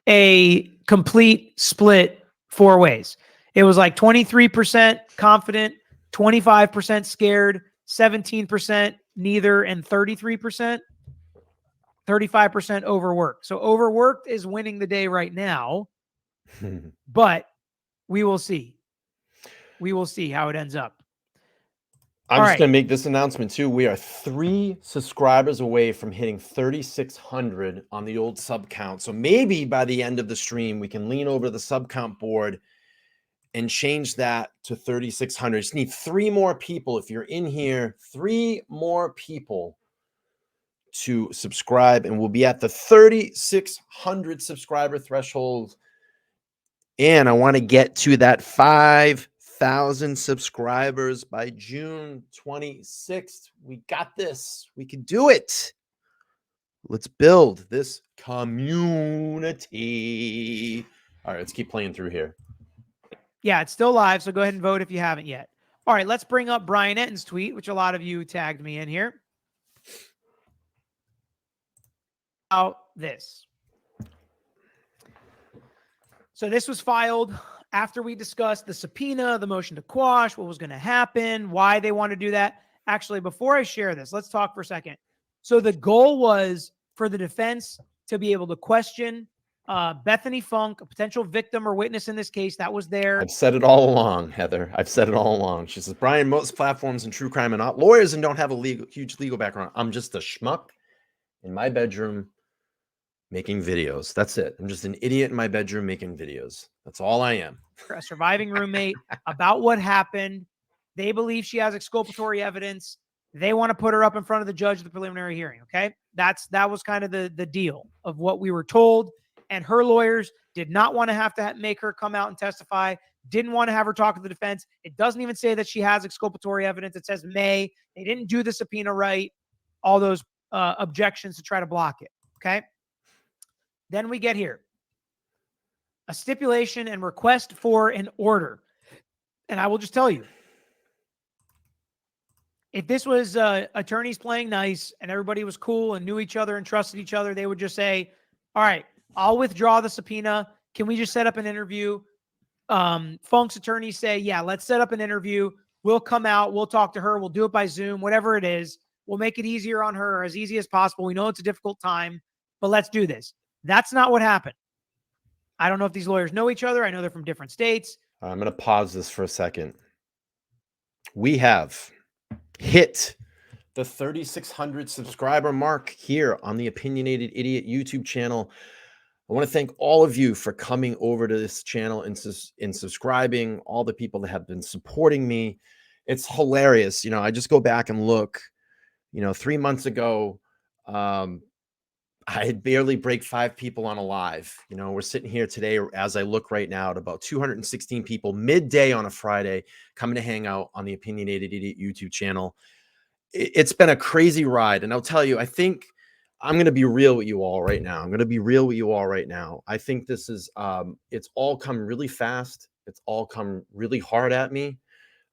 a complete split 4 ways. It was like 23% confident, 25% scared, 17% neither, and 35% overworked. So overworked is winning the day right now, but we will see. We will see how it ends up. I'm just going to make this announcement too. We are 3 subscribers away from hitting 3,600 on the old sub count. So maybe by the end of the stream, we can lean over the sub count board and change that to 3,600. Just need 3 more people. If you're in here, 3 more people to subscribe, and we'll be at the 3,600 subscriber threshold. And I want to get to that 5,000 subscribers by June 26th. We got this. We can do it. Let's build this community. All right, let's keep playing through here. Yeah, it's still live, so go ahead and vote if you haven't yet. All right, let's bring up Brian Etten's tweet, which a lot of you tagged me in here. About this. So this was filed after we discussed the subpoena, the motion to quash, what was going to happen, why they want to do that. Actually, before I share this, let's talk for a second. So the goal was for the defense to be able to question Bethany Funke, a potential victim or witness in this case. That was there. I've said it all along, Heather. I've said it all along. She says, Brian, most platforms in true crime are not lawyers and don't have a huge legal background. I'm just a schmuck in my bedroom making videos. That's it. I'm just an idiot in my bedroom making videos. That's all I am. A surviving roommate about what happened. They believe she has exculpatory evidence. They want to put her up in front of the judge at the preliminary hearing. Okay. That was kind of the deal of what we were told. And her lawyers did not want to have to make her come out and testify. Didn't want to have her talk to the defense. It doesn't even say that she has exculpatory evidence. It says may. They didn't do the subpoena right. All those objections to try to block it. Okay. Then we get here. A stipulation and request for an order. And I will just tell you, if this was attorneys playing nice and everybody was cool and knew each other and trusted each other, they would just say, all right, I'll withdraw the subpoena. Can we just set up an interview? Funke's attorneys say, yeah, let's set up an interview. We'll come out. We'll talk to her. We'll do it by Zoom, whatever it is. We'll make it easier on her, as easy as possible. We know it's a difficult time, but let's do this. That's not what happened. I don't know if these lawyers know each other. I know they're from different states. I'm going to pause this for a second. We have hit the 3,600 subscriber mark here on the Opinionated Idiot YouTube channel. I want to thank all of you for coming over to this channel and subscribing, all the people that have been supporting me. It's hilarious. You know, I just go back and look, 3 months ago, I had barely break 5 people on a live. We're sitting here today, as I look right now, at about 216 people midday on a Friday coming to hang out on the Opinionated Idiot YouTube channel. It's been a crazy ride. And I'll tell you, I think I'm going to be real with you all right now. I think this is, it's all come really fast. It's all come really hard at me.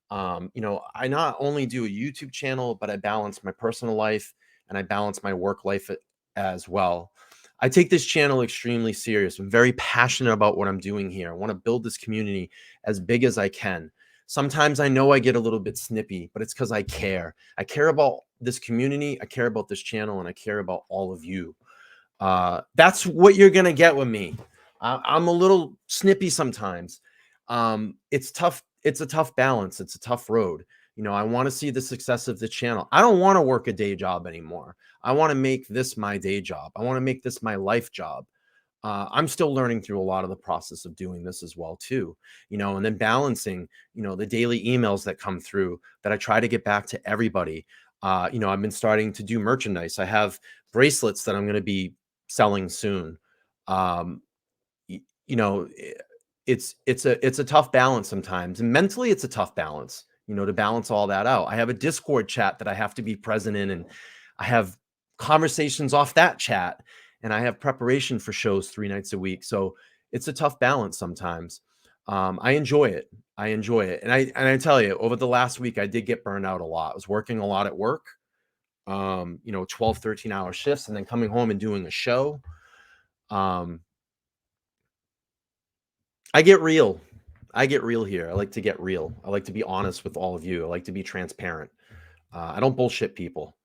I not only do a YouTube channel, but I balance my personal life and I balance my work life as well. I take this channel extremely serious. I'm very passionate about what I'm doing here. I want to build this community as big as I can. Sometimes I know I get a little bit snippy, but it's because I care. I care about this community. I care about this channel, and I care about all of you. That's what you're going to get with me. I'm a little snippy sometimes. It's tough. It's a tough balance. It's a tough road. I want to see the success of the channel. I don't want to work a day job anymore. I want to make this my day job. I want to make this my life job. I'm still learning through a lot of the process of doing this as well too, and then balancing, the daily emails that come through that I try to get back to everybody. I've been starting to do merchandise. I have bracelets that I'm going to be selling soon. It's a tough balance sometimes, and mentally it's a tough balance, to balance all that out. I have a Discord chat that I have to be present in, and I have conversations off that chat, and I have preparation for shows 3 nights a week. So it's a tough balance sometimes. I enjoy it. And I tell you, over the last week, I did get burned out a lot. I was working a lot at work, 12, 13-hour shifts, and then coming home and doing a show. I get real here. I like to get real. I like to be honest with all of you. I like to be transparent. I don't bullshit people.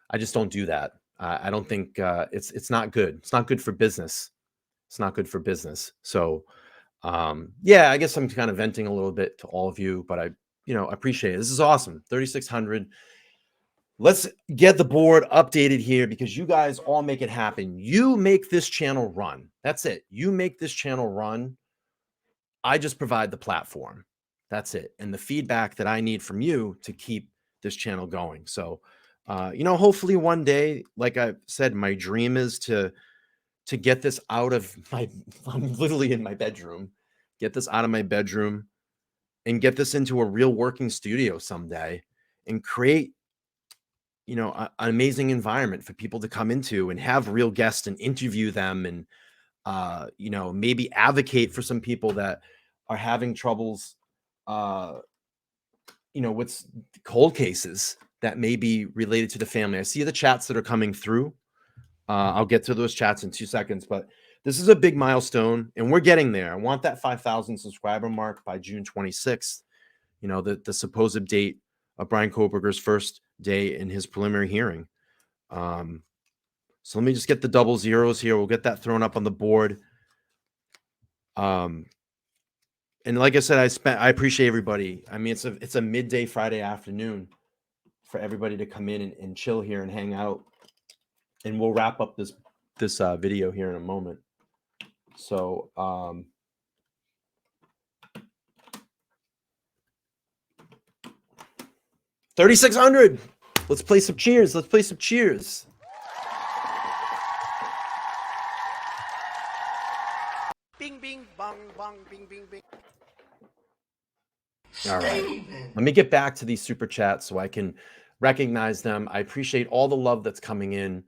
I just don't do that. I don't think it's not good. It's not good for business. It's not good for business. So, I guess I'm kind of venting a little bit to all of you, but I appreciate it. This is awesome. 3,600. Let's get the board updated here because you guys all make it happen. You make this channel run. That's it. You make this channel run. I just provide the platform. That's it. And the feedback that I need from you to keep this channel going. So, hopefully one day, like I said, my dream is to get this out of I'm literally in my bedroom, get this out of my bedroom and get this into a real working studio someday and create, an amazing environment for people to come into and have real guests and interview them and, maybe advocate for some people that are having troubles, with cold cases that may be related to the family. I see the chats that are coming through. I'll get to those chats in 2 seconds, but this is a big milestone and we're getting there. I want that 5,000 subscriber mark by June 26th, the supposed date of Bryan Kohberger's first day in his preliminary hearing. So let me just get the double zeros here. We'll get that thrown up on the board. And like I said, I appreciate everybody. I mean, it's a midday Friday afternoon for everybody to come in and chill here and hang out. And we'll wrap up this video here in a moment. So, 3,600. Let's play some cheers. Let's play some cheers. Bing, bing, bong, bong, bing, bing, bing. All right. Let me get back to these super chats so I can recognize them. I appreciate all the love that's coming in.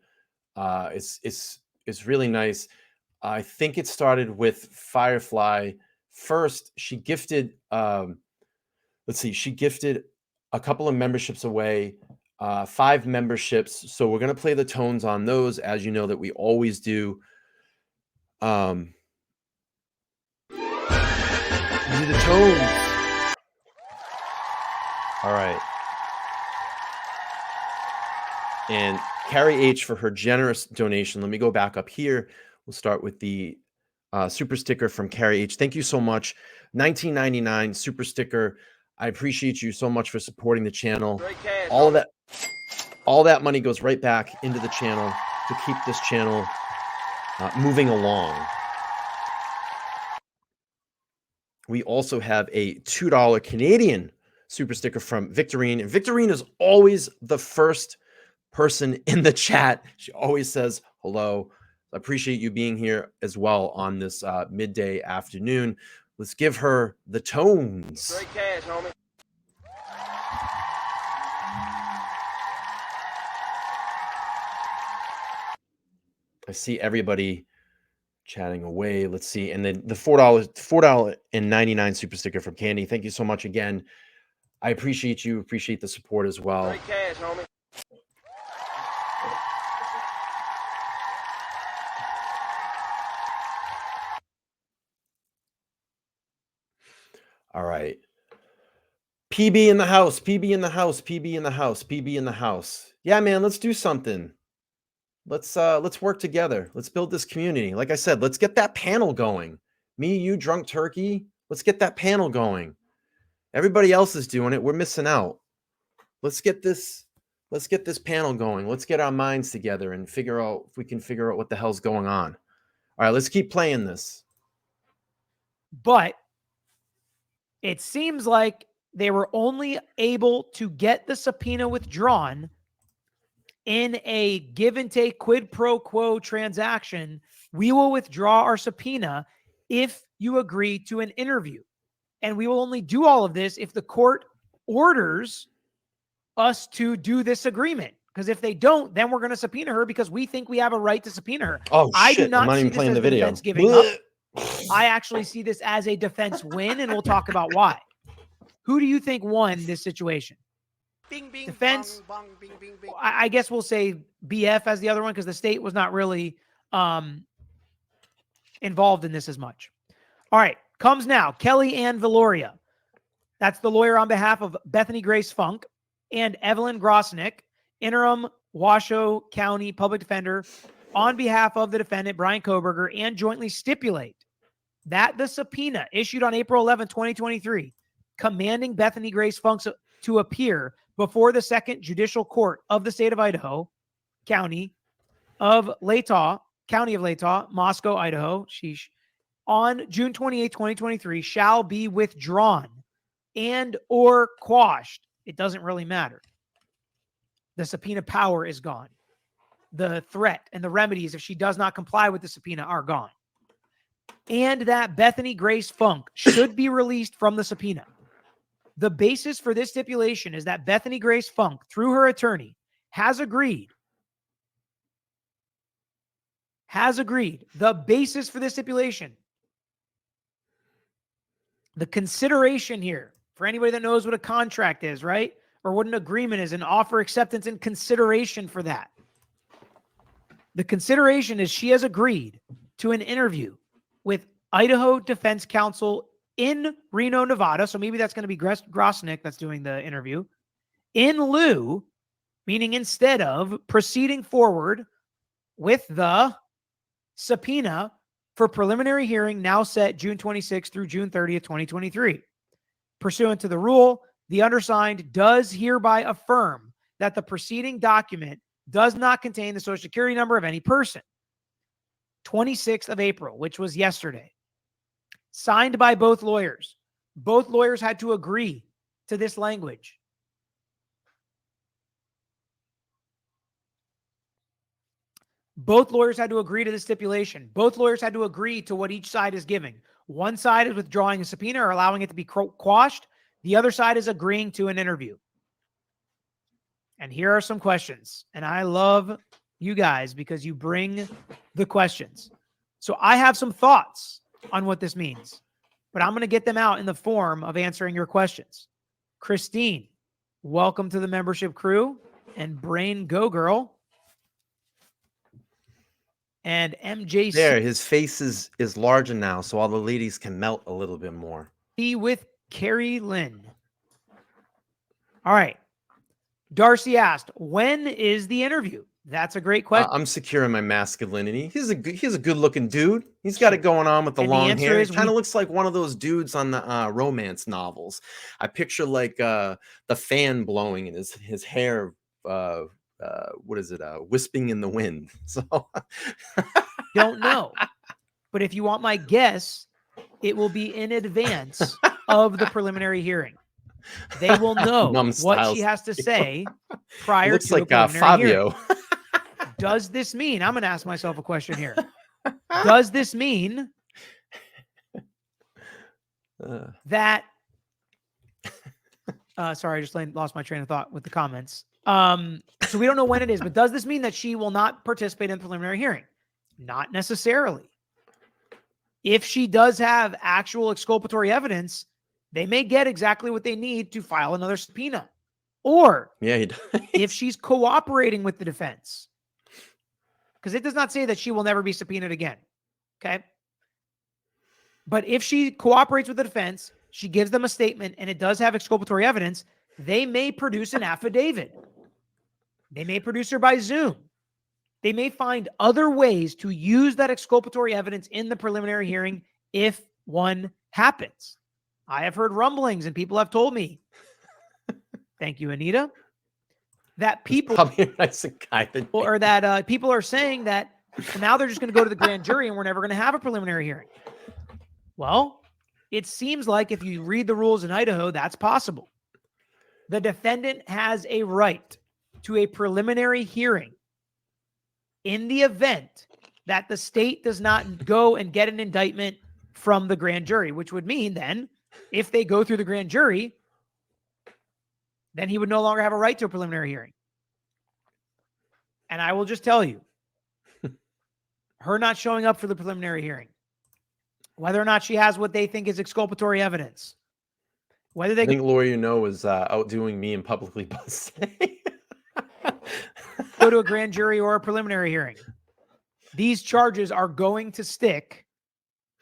It's really nice. I think it started with Firefly. First, she gifted, she gifted a couple of memberships away, 5 memberships. So we're going to play the tones on those, as you know that we always do. These are the tones. All right. And Carrie H for her generous donation. Let me go back up here. We'll start with the super sticker from Carrie H. Thank you so much. $19.99 super sticker. I appreciate you so much for supporting the channel. All that money goes right back into the channel to keep this channel moving along. We also have a $2 Canadian super sticker from Victorine. And Victorine is always the first person in the chat. She always says hello. I appreciate you being here as well on this midday afternoon. Let's give her the tones. Great cash, homie. I see everybody chatting away. Let's see. And then the $4.99 super sticker from Candy. Thank you so much again. I appreciate you. Appreciate the support as well. Great cash, homie. All right. PB in the house, PB in the house, PB in the house, PB in the house. Yeah, man, let's do something. Let's work together. Let's build this community. Like I said, let's get that panel going. Me, you, Drunk Turkey. Let's get that panel going. Everybody else is doing it. We're missing out. Let's get this panel going. Let's get our minds together and figure out if we can figure out what the hell's going on. All right, let's keep playing this. But it seems like they were only able to get the subpoena withdrawn in a give and take quid pro quo transaction. We will withdraw our subpoena if you agree to an interview. And we will only do all of this if the court orders us to do this agreement. Because if they don't, then we're going to subpoena her because we think we have a right to subpoena her. Oh, I shit. do not I'm not see even this playing as the the video. defense giving up. I actually see this as a defense win, and we'll talk about why. Who do you think won this situation? Bing, bing, Defense. bong, bong, bing, bing, bing. I guess we'll say BF as the other one because the state was not really involved in this as much. All right, comes now Kelly Ann Valoria. That's the lawyer on behalf of Bethany Grace Funk and Evelyn Grosnick, interim Washoe County public defender, on behalf of the defendant, Bryan Kohberger, and jointly stipulate that the subpoena issued on April 11, 2023, commanding Bethany Grace Funk to appear before the Second Judicial Court of the state of Idaho, County of Latah, Moscow, Idaho, on June 28, 2023, shall be withdrawn and or quashed. It doesn't really matter. The subpoena power is gone. The threat and the remedies, if she does not comply with the subpoena, are gone. And that Bethany Grace Funk should be released from the subpoena. The basis for this stipulation is that Bethany Grace Funk, through her attorney, has agreed. The basis for this stipulation, the consideration here, for anybody that knows what a contract is, right? Or what an agreement is, an offer, acceptance, and consideration for that. The consideration is she has agreed to an interview with Idaho Defense Counsel in Reno, Nevada. So maybe that's going to be Grosnick that's doing the interview. In lieu, meaning instead of proceeding forward with the subpoena for preliminary hearing now set June 26th through June 30th, 2023. Pursuant to the rule, the undersigned does hereby affirm that the preceding document does not contain the social security number of any person. 26th of April, which was yesterday. Signed by both lawyers. Both lawyers had to agree to this language. Both lawyers had to agree to the stipulation. Both lawyers had to agree to what each side is giving. One side is withdrawing a subpoena or allowing it to be quashed. The other side is agreeing to an interview. And here are some questions. And I love you guys because you bring the questions. So I have some thoughts on what this means, but I'm going to get them out in the form of answering your questions. Christine, welcome to the membership crew. And Brain Go Girl. And MJC. There, his face is larger now, so all the ladies can melt a little bit more. With Carrie Lynn. All right. Darcy asked, when is the interview? That's a great question. I'm secure in my masculinity. He's a good looking dude. He's got it going on with the And long the answer hair. is He kind of looks like one of those dudes on the romance novels. I picture like the fan blowing and his hair. What is it? Wisping in the wind. So don't know. But if you want my guess, it will be in advance of the preliminary hearing. They will know what she has to say prior looks to like a preliminary Fabio. hearing. Does this mean, I'm going to ask myself a question here. Does this mean that, sorry, I just lost my train of thought with the comments. So we don't know when it is, but does this mean that she will not participate in the preliminary hearing? Not necessarily. If she does have actual exculpatory evidence, they may get exactly what they need to file another subpoena. Or Yeah, he does. if she's cooperating with the defense, because it does not say that she will never be subpoenaed again. Okay. But if she cooperates with the defense, she gives them a statement and it does have exculpatory evidence, they may produce an affidavit. They may produce her by Zoom. They may find other ways to use that exculpatory evidence in the preliminary hearing if one happens. I have heard rumblings and people have told me, thank you, Anita, that people Probably a nice guy or that people are saying that now they're just going to go to the grand jury and we're never going to have a preliminary hearing. Well, it seems like if you read the rules in Idaho, that's possible. The defendant has a right to a preliminary hearing in the event that the state does not go and get an indictment from the grand jury, which would mean then if they go through the grand jury, then he would no longer have a right to a preliminary hearing. And I will just tell you, her not showing up for the preliminary hearing, whether or not she has what they think is exculpatory evidence, whether they I think Lawyer is outdoing me in publicly busting. go to a grand jury or a preliminary hearing, these charges are going to stick.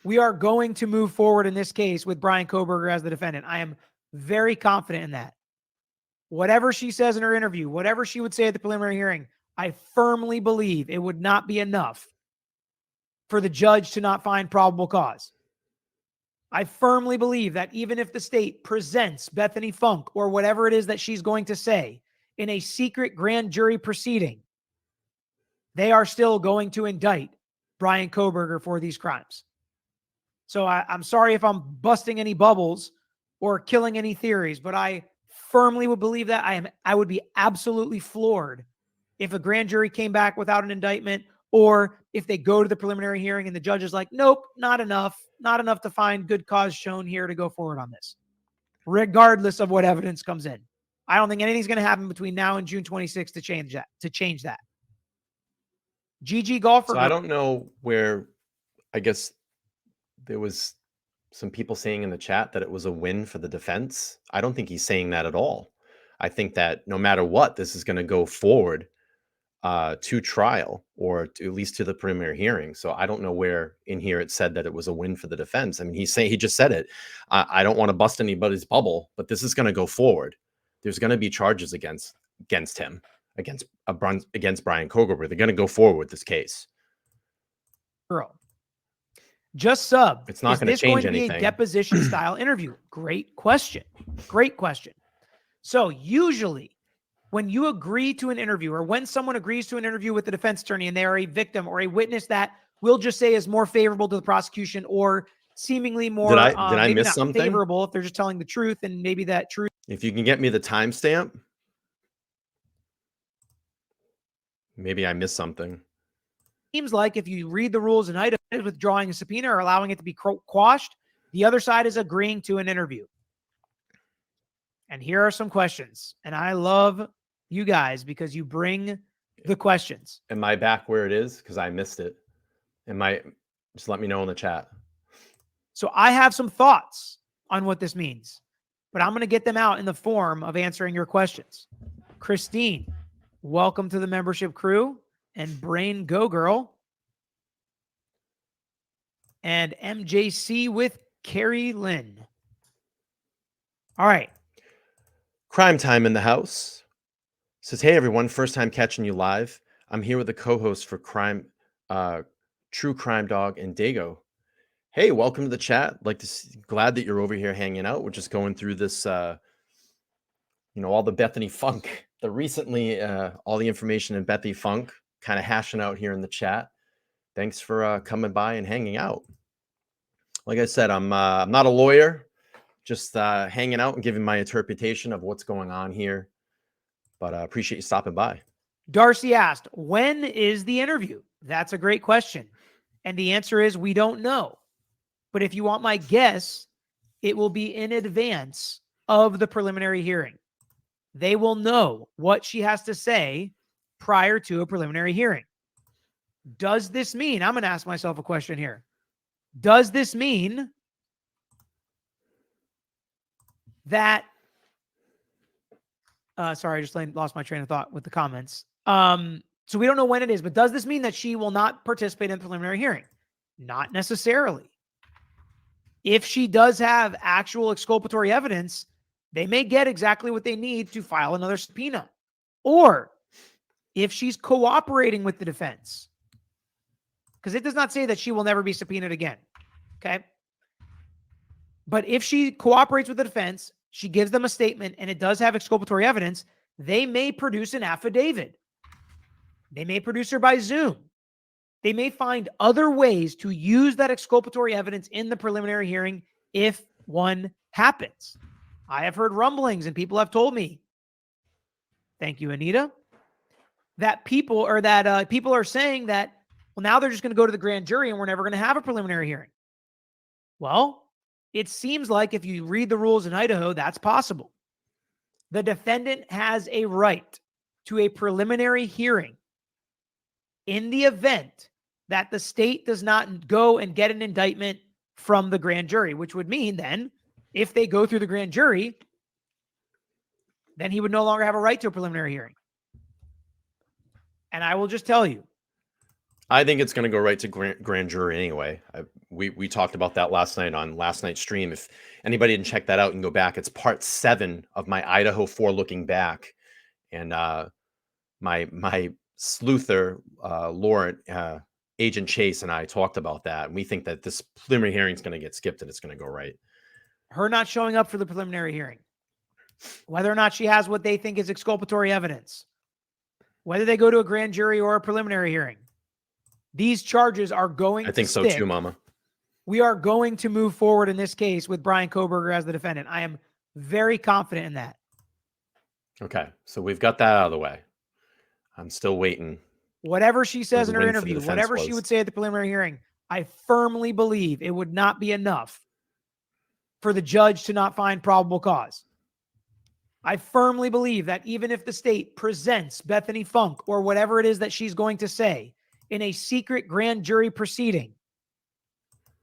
We are going to move forward in this case with Bryan Kohberger as the defendant. I am very confident in that. Whatever she says in her interview, whatever she would say at the preliminary hearing, I firmly believe it would not be enough for the judge to not find probable cause. I firmly believe that even if the state presents Bethany Funke or whatever it is that she's going to say in a secret grand jury proceeding, they are still going to indict Bryan Kohberger for these crimes. So I'm sorry if I'm busting any bubbles or killing any theories, but I firmly would believe that. I would be absolutely floored if a grand jury came back without an indictment, or if they go to the preliminary hearing and the judge is like, nope, not enough to find good cause shown here to go forward on this, regardless of what evidence comes in. I don't think anything's going to happen between now and June 26th to change that. GG golfer. So I don't know where, I guess there was some people saying in the chat that it was a win for the defense. I don't think he's saying that at all. I think that no matter what, this is going to go forward to trial, or at least to the preliminary hearing. So I don't know where in here it said that it was a win for the defense. I mean, he just said it. I don't want to bust anybody's bubble, but this is going to go forward. There's going to be charges against him, against Bryan Kohberger. They're going to go forward with this case. Girl, just sub. It's not going to change anything. Is this going to be a deposition style interview? Great question. Great question. So usually when you agree to an interview, or when someone agrees to an interview with the defense attorney and they are a victim or a witness that we'll just say is more favorable to the prosecution, or seemingly more did I miss something favorable if they're just telling the truth, and maybe that truth. If you can get me the timestamp, maybe I missed something. Seems like if you read the rules in Idaho, withdrawing a subpoena or allowing it to be quashed, the other side is agreeing to an interview. And here are some questions. And I love you guys because you bring the questions. Am I back where it is? Because I missed it. Just let me know in the chat. So I have some thoughts on what this means, but I'm going to get them out in the form of answering your questions. Christine, welcome to the membership crew. And Brain Go Girl. And MJC with Carrie Lynn. All right. Crime Time in the house. Says, hey, everyone. First time catching you live. I'm here with the co-host for True Crime Dog and Dago. Hey, welcome to the chat. Glad that you're over here hanging out. We're just going through this, all the Bethany Funke, all the information in Bethany Funke, kind of hashing out here in the chat. Thanks for coming by and hanging out. Like I said, I'm not a lawyer, just hanging out and giving my interpretation of what's going on here. But I appreciate you stopping by. Darcy asked, when is the interview? That's a great question. And the answer is we don't know. But if you want my guess, it will be in advance of the preliminary hearing. They will know what she has to say prior to a preliminary hearing. Does this mean, I'm going to ask myself a question here. Does this mean that, sorry, I just lost my train of thought with the comments. So we don't know when it is, but does this mean that she will not participate in the preliminary hearing? Not necessarily. If she does have actual exculpatory evidence, they may get exactly what they need to file another subpoena. Or if she's cooperating with the defense, because it does not say that she will never be subpoenaed again. Okay. But if she cooperates with the defense, she gives them a statement and it does have exculpatory evidence, they may produce an affidavit. They may produce her by Zoom. They may find other ways to use that exculpatory evidence in the preliminary hearing if one happens. I have heard rumblings and people have told me, thank you, Anita, that people are saying that, well, now they're just going to go to the grand jury and we're never going to have a preliminary hearing. Well, it seems like if you read the rules in Idaho, that's possible. The defendant has a right to a preliminary hearing in the event that the state does not go and get an indictment from the grand jury, which would mean then if they go through the grand jury, then he would no longer have a right to a preliminary hearing. And I will just tell you, I think it's going to go right to grand jury anyway. We talked about that last night on last night's stream. If anybody didn't check that out and go back, it's part 7 of my Idaho 4 looking back. And my sleuther, Lauren, Agent Chase and I talked about that. And we think that this preliminary hearing is going to get skipped and it's going to go right. her not showing up for the preliminary hearing, whether or not she has what they think is exculpatory evidence, whether they go to a grand jury or a preliminary hearing, these charges are going to I think so stick. too, Mama. We are going to move forward in this case with Bryan Kohberger as the defendant. I am very confident in that. Okay, so we've got that out of the way. I'm still waiting. Whatever she says the in her win for the interview, defense whatever she was. would say at the preliminary hearing, I firmly believe it would not be enough for the judge to not find probable cause. I firmly believe that even if the state presents Bethany Funke or whatever it is that she's going to say in a secret grand jury proceeding,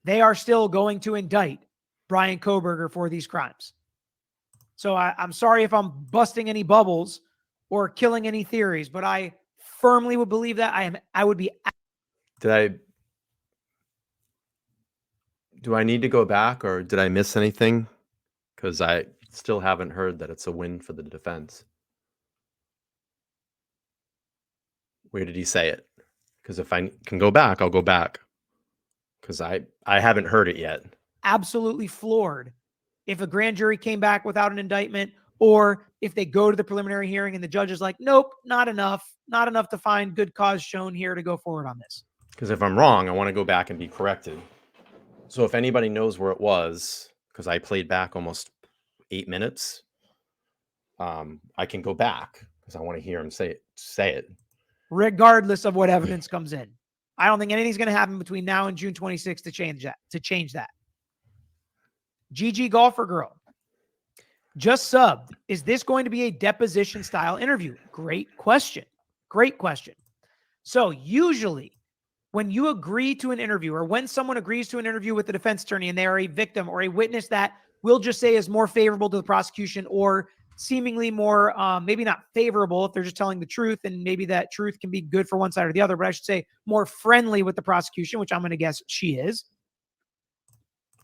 they are still going to indict Bryan Kohberger for these crimes. So I'm sorry if I'm busting any bubbles or killing any theories, but I firmly would believe that I would be. Do I need to go back or did I miss anything? Because I still haven't heard that it's a win for the defense. Where did he say it? Because if I can go back, I'll go back. Because I haven't heard it yet. Absolutely floored if a grand jury came back without an indictment, or if they go to the preliminary hearing and the judge is like, nope, not enough to find good cause shown here to go forward on this. Because if I'm wrong, I want to go back and be corrected. So if anybody knows where it was, because I played back almost 8 minutes, I can go back because I want to hear him say it. Regardless of what evidence comes in. I don't think anything's going to happen between now and June 26th to change that. GG Golfer Girl. Just subbed. Is this going to be a deposition style interview? Great question. Great question. So usually when you agree to an interview, or when someone agrees to an interview with the defense attorney and they are a victim or a witness that we'll just say is more favorable to the prosecution, or seemingly more, maybe not favorable if they're just telling the truth, and maybe that truth can be good for one side or the other, but I should say more friendly with the prosecution, which I'm going to guess she is.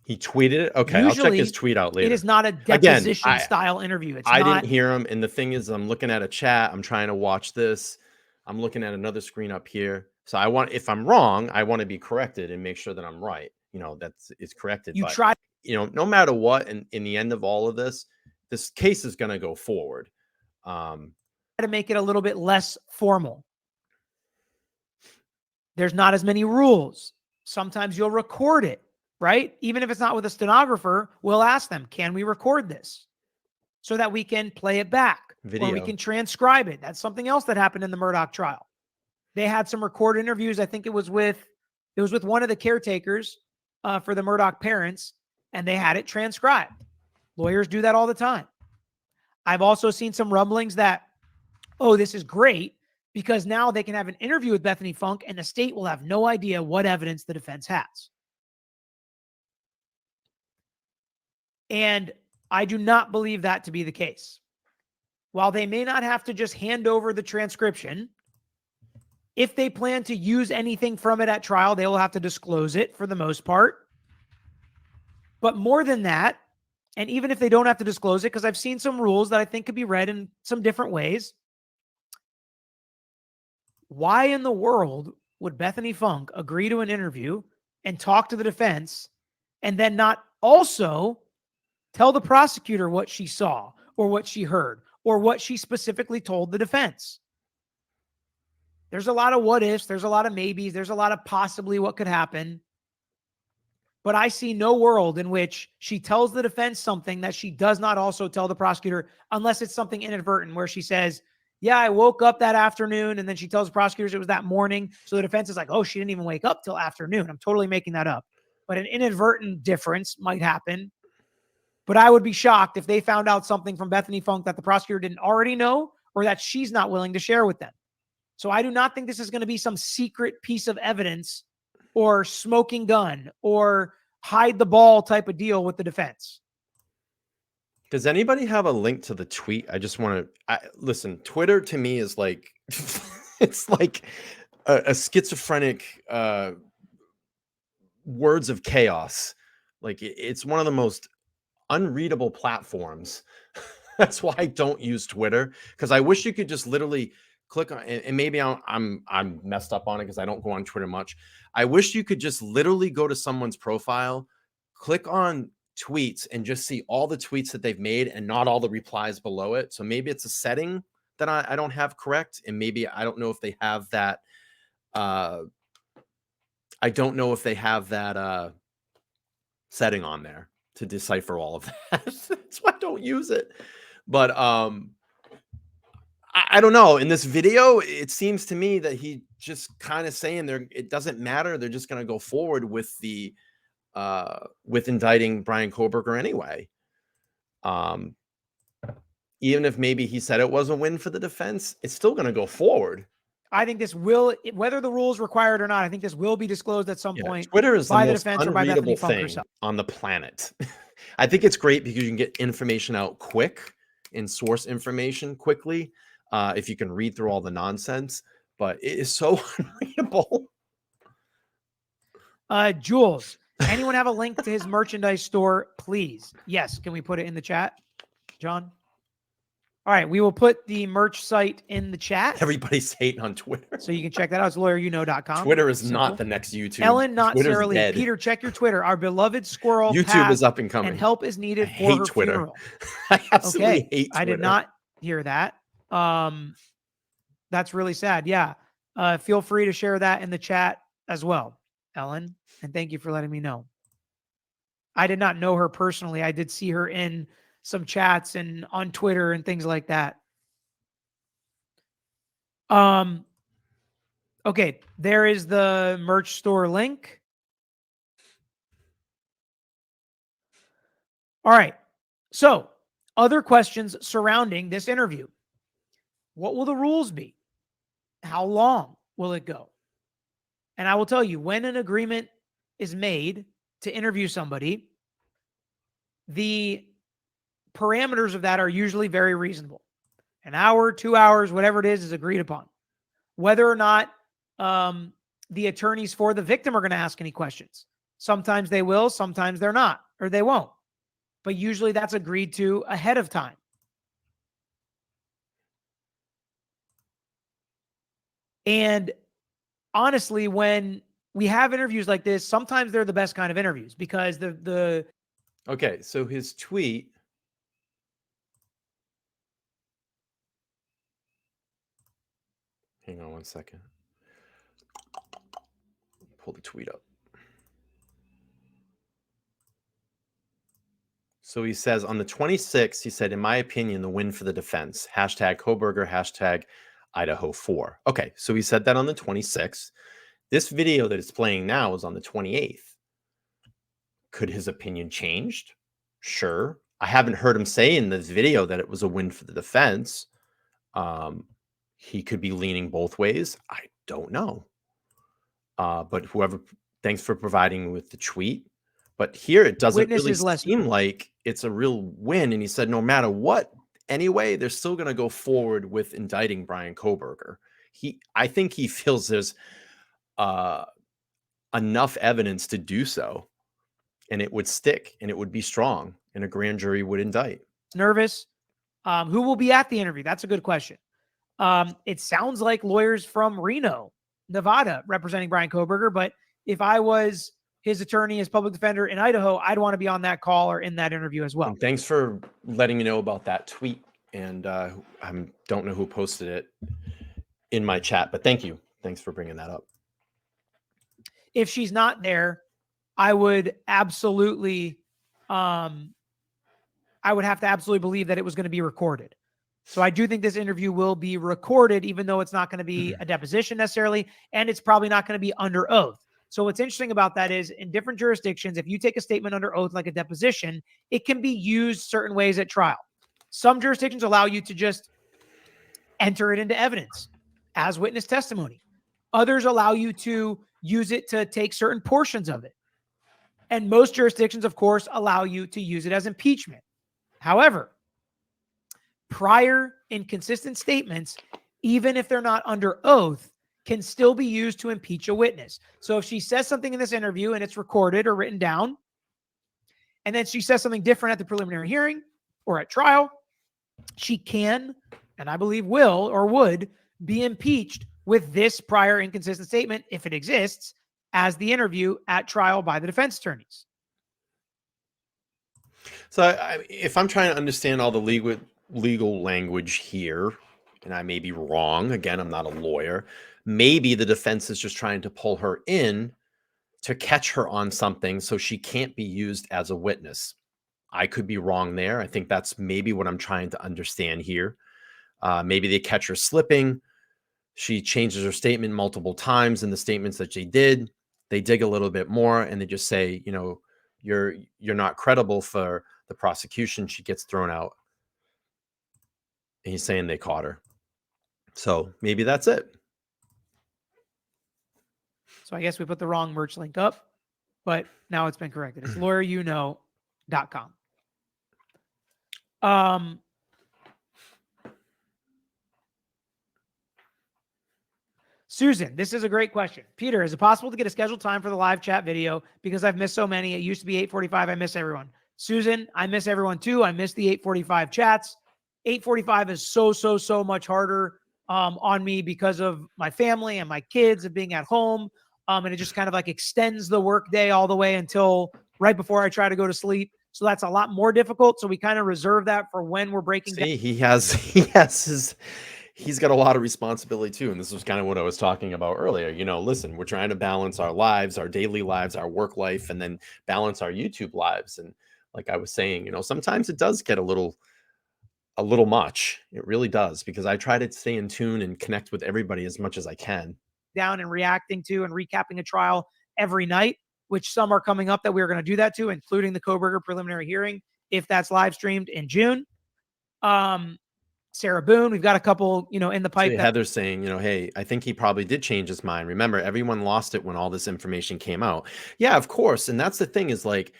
He tweeted it? Okay, Usually, I'll check his tweet out later. It is not a deposition style interview. I didn't hear him. And the thing is, I'm looking at a chat. I'm trying to watch this. I'm looking at another screen up here. So if I'm wrong, I want to be corrected and make sure that I'm right. It's corrected. You but, try. No matter what, in the end of all of this case is going to go forward. To make it a little bit less formal. There's not as many rules. Sometimes you'll record it, right? Even if it's not with a stenographer, we'll ask them, can we record this? So that we can play it back. Video. Or we can transcribe it. That's something else that happened in the Murdaugh trial. They had some recorded interviews. I think it was with one of the caretakers for the Murdaugh parents, and they had it transcribed. Lawyers do that all the time. I've also seen some rumblings that, oh, this is great because now they can have an interview with Bethany Funke and the state will have no idea what evidence the defense has. And I do not believe that to be the case. While they may not have to just hand over the transcription, if they plan to use anything from it at trial, they will have to disclose it for the most part. But more than that, and even if they don't have to disclose it, because I've seen some rules that I think could be read in some different ways, why in the world would Bethany Funke agree to an interview and talk to the defense and then not also tell the prosecutor what she saw or what she heard or what she specifically told the defense? There's a lot of what ifs. There's a lot of maybes. There's a lot of possibly what could happen. But I see no world in which she tells the defense something that she does not also tell the prosecutor, unless it's something inadvertent where she says, yeah, I woke up that afternoon, and then she tells prosecutors it was that morning. So the defense is like, oh, she didn't even wake up till afternoon. I'm totally making that up. But an inadvertent difference might happen. But I would be shocked if they found out something from Bethany Funke that the prosecutor didn't already know or that she's not willing to share with them. So I do not think this is going to be some secret piece of evidence or smoking gun or hide the ball type of deal with the defense. Does anybody have a link to the tweet? I just want to listen. Twitter to me is like, it's like a schizophrenic words of chaos. Like it's one of the most unreadable platforms. That's why I don't use Twitter, because I wish you could just literally click on, and maybe I'm messed up on it because I don't go on Twitter much. I wish you could just literally go to someone's profile, click on tweets, and just see all the tweets that they've made and not all the replies below it. So maybe it's a setting that I don't have correct, and maybe I don't know if they have that. I don't know if they have that setting on there to decipher all of that. That's why I don't use it. But I don't know. In this video, it seems to me that he just kind of saying it doesn't matter. They're just going to go forward with the with indicting Bryan Kohberger anyway. Even if maybe he said it was a win for the defense, it's still going to go forward. I think this will, whether the rules require it or not, I think this will be disclosed at some point. Twitter is by the the most defense or by Bethany unreadable Funke thing herself. on the planet. I think it's great because you can get information out quick and source information quickly if you can read through all the nonsense. But it is so unreadable. Jules, anyone have a link to his merchandise store, please? Yes. Can we put it in the chat, John? All right. We will put the merch site in the chat. Everybody's hating on Twitter. So you can check that out. It's lawyeruknow.com. Twitter is not the next YouTube. Ellen, not Twitter's Sarah Lee. dead. Peter, check your Twitter. Our beloved squirrel YouTube passed, is up and coming. and help is needed I for hate her Twitter. funeral. I absolutely Okay. hate Twitter. I did not hear that. That's really sad. Yeah. Feel free to share that in the chat as well, Ellen. And thank you for letting me know. I did not know her personally. I did see her in some chats and on Twitter and things like that. Okay. There is the merch store link. All right. So, other questions surrounding this interview. What will the rules be? How long will it go? And I will tell you, when an agreement is made to interview somebody, the parameters of that are usually very reasonable. An hour, 2 hours, whatever it is agreed upon. Whether or not the attorneys for the victim are going to ask any questions. Sometimes they will, sometimes they're not, or they won't. But usually that's agreed to ahead of time. And honestly, when we have interviews like this, sometimes they're the best kind of interviews because the Okay, so his tweet. Hang on one second. Pull the tweet up. So he says on the 26th, he said, in my opinion, the win for the defense. Hashtag Kohberger, hashtag Idaho 4. Okay, so he said that on the 26th. This video that it's playing now is on the 28th. Could his opinion changed? Sure. I haven't heard him say in this video that it was a win for the defense. he could be leaning both ways. I don't know. But whoever, thanks for providing with the tweet. But here it doesn't Witness really is less. seem like it's a real win. And he said, no matter what, anyway, they're still going to go forward with indicting Bryan Kohberger. I think he feels there's enough evidence to do so, and it would stick, and it would be strong, and a grand jury would indict. Nervous. Who will be at the interview? That's a good question. It sounds like lawyers from Reno, Nevada, representing Bryan Kohberger. But if I was his attorney as public defender in Idaho, I'd want to be on that call or in that interview as well. And thanks for letting me know about that tweet. And I don't know who posted it in my chat, but thank you. Thanks for bringing that up. If she's not there, I would absolutely, I would have to absolutely believe that it was going to be recorded. So I do think this interview will be recorded, even though it's not going to be a deposition necessarily, and it's probably not going to be under oath. So what's interesting about that is in different jurisdictions, if you take a statement under oath like a deposition, it can be used certain ways at trial. Some jurisdictions allow you to just enter it into evidence as witness testimony. Others allow you to use it to take certain portions of it. And most jurisdictions, of course, allow you to use it as impeachment. However, prior inconsistent statements, even if they're not under oath, can still be used to impeach a witness. So if she says something in this interview and it's recorded or written down, and then she says something different at the preliminary hearing or at trial, she can, and I believe will or would, be impeached with this prior inconsistent statement, if it exists, as the interview at trial by the defense attorneys. So if I'm trying to understand all the legal language here, and I may be wrong, again, I'm not a lawyer, maybe the defense is just trying to pull her in to catch her on something so she can't be used as a witness. I could be wrong there. I think that's maybe what I'm trying to understand here. Maybe they catch her slipping. She changes her statement multiple times in the statements that she did. They dig a little bit more and they just say, you know, you're not credible for the prosecution. She gets thrown out. And he's saying they caught her. So maybe that's it. So I guess we put the wrong merch link up, but now it's been corrected. It's lawyeryouknow.com. Susan, this is a great question. Peter, is it possible to get a scheduled time for the live chat video? Because I've missed so many. It used to be 8:45. I miss everyone. Susan, I miss everyone too. I miss the 8:45 chats. 8:45 is so much harder on me because of my family and my kids and being at home. And it just kind of like extends the workday all the way until right before I try to go to sleep. So that's a lot more difficult. So we kind of reserve that for when we're breaking down. He's got a lot of responsibility too. And this was kind of what I was talking about earlier. You know, listen, we're trying to balance our lives, our daily lives, our work life, and then balance our YouTube lives. And like I was saying, you know, sometimes it does get a little much. It really does, because I try to stay in tune and connect with everybody as much as I can. Down and reacting to and recapping a trial every night, which some are coming up that we're going to do that to, including the Kohberger preliminary hearing, if that's live streamed in June. Sarah Boone, we've got a couple, you know, in the pipe. Heather's saying, you know, hey, I think he probably did change his mind. Remember, everyone lost it when all this information came out. Yeah, of course. And that's the thing is like,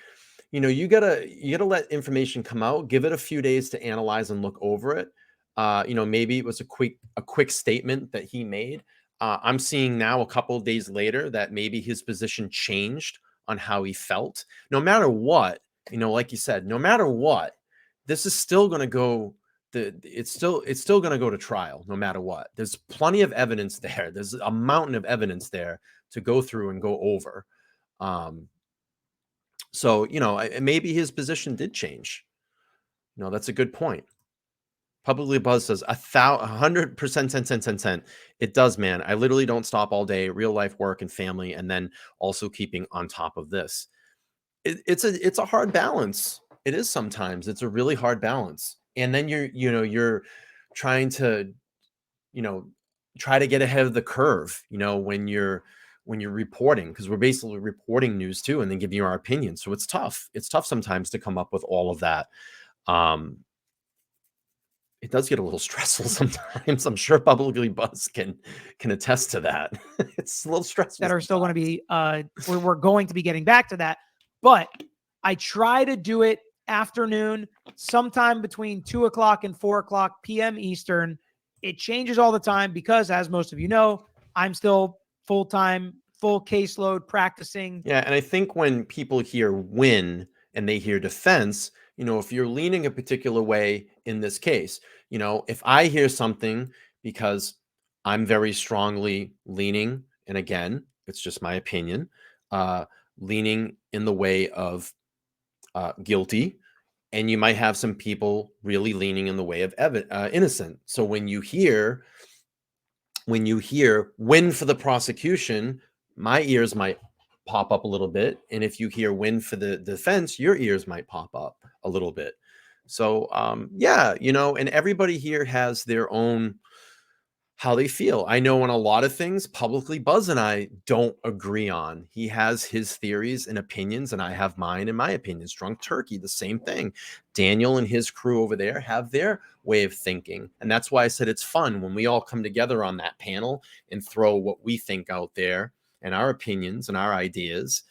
you know, you gotta let information come out, give it a few days to analyze and look over it. You know, maybe it was a quick statement that he made. I'm seeing now a couple of days later that maybe his position changed on how he felt. No matter what, you know, like you said, no matter what, this is still going to go. It's still going to go to trial no matter what. There's plenty of evidence there. There's a mountain of evidence there to go through and go over. So, you know, maybe his position did change. No, that's a good point. Publicly Buzz says 100% 10. It does, man. I literally don't stop all day, real life work and family, and then also keeping on top of this. It's a hard balance. It is sometimes. It's a really hard balance. And then you're trying to, you know, try to get ahead of the curve, you know, when you're reporting, because we're basically reporting news too, and then giving you our opinion. So it's tough. It's tough sometimes to come up with all of that. it does get a little stressful sometimes. I'm sure Publicly Buzz can attest to that. It's a little stressful. That are still going to be, we're going to be getting back to that. But I try to do it afternoon, sometime between 2 o'clock and 4 o'clock p.m. Eastern. It changes all the time because, as most of you know, I'm still full-time, full caseload practicing. Yeah, and I think when people hear win and they hear defense, if you're leaning a particular way in this case, if I hear something because I'm very strongly leaning, and again, it's just my opinion, leaning in the way of guilty, and you might have some people really leaning in the way of innocent. So when you hear win for the prosecution, my ears might pop up a little bit, and if you hear win for the defense, your ears might pop up a little bit. So yeah, and everybody here has their own how they feel. I know on a lot of things, Publicly Buzz and I don't agree on. He has his theories and opinions, and I have mine and my opinions. Drunk Turkey, the same thing. Daniel and his crew over there have their way of thinking. And that's why I said it's fun when we all come together on that panel and throw what we think out there and our opinions and our ideas.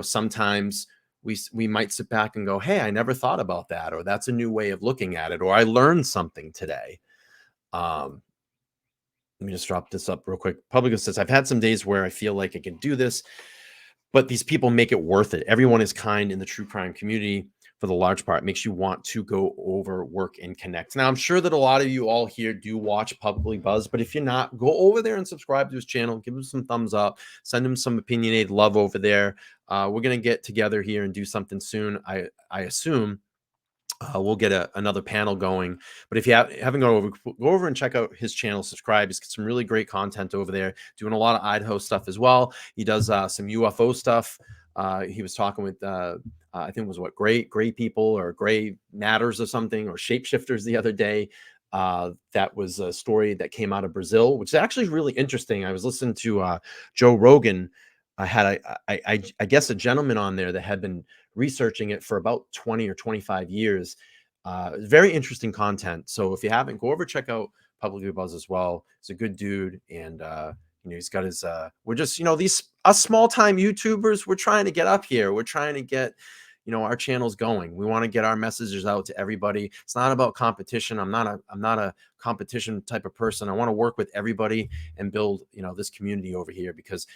Sometimes we might sit back and go, hey, I never thought about that, or that's a new way of looking at it, or I learned something today. Let me just drop this up real quick. Public says, I've had some days where I feel like I can do this, but these people make it worth it. Everyone is kind in the true crime community for the large part. It makes you want to go over, work, and connect. Now, I'm sure that a lot of you all here do watch Publicly Buzz, but if you're not, go over there and subscribe to his channel. Give him some thumbs up. Send him some opinionated love over there. We're going to get together here and do something soon. I assume. We'll get another panel going. But if you haven't gone over, go over and check out his channel, subscribe. He's got some really great content over there, doing a lot of Idaho stuff as well. He does some UFO stuff. He was talking with, I think it was Gray People or Gray Matters or something, or Shapeshifters the other day. That was a story that came out of Brazil, which is actually really interesting. I was listening to Joe Rogan. I had, I guess, a gentleman on there that had been researching it for about 20 or 25 years. Very interesting content. So if you haven't, go over, check out Publicly Buzz as well. He's a good dude. And, he's got his, we're just, us small time YouTubers, we're trying to get up here. We're trying to get, our channels going. We want to get our messages out to everybody. It's not about competition. I'm not a competition type of person. I want to work with everybody and build, this community over here, because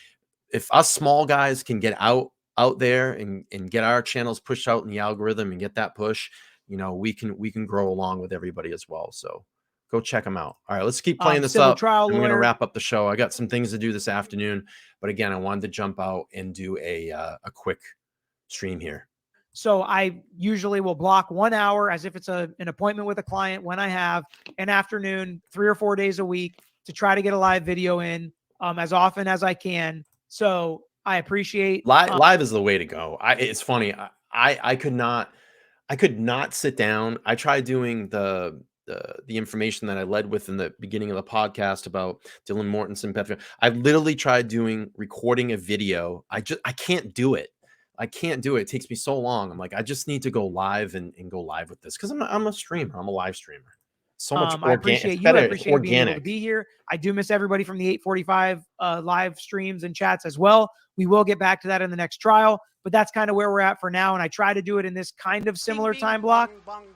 if us small guys can get out there and get our channels pushed out in the algorithm and get that push, we can grow along with everybody as well. So go check them out. All right, let's keep playing this up. I'm going to wrap up the show. I got some things to do this afternoon, but again, I wanted to jump out and do a quick stream here. So I usually will block 1 hour as if it's an appointment with a client when I have an afternoon, 3 or 4 days a week, to try to get a live video in as often as I can. So I appreciate live is the way to go. It's funny. I could not sit down. I tried doing the information that I led with in the beginning of the podcast about Dylan Mortensen, Bethany. I literally tried recording a video. I can't do it. I can't do it. It takes me so long. I'm like, I just need to go live and go live with this, because I'm a streamer. I'm a live streamer. So much I appreciate you. I appreciate being able to be here. I do miss everybody from the 845 live streams and chats as well. We will get back to that in the next trial, but that's kind of where we're at for now. And I try to do it in this kind of similar time block,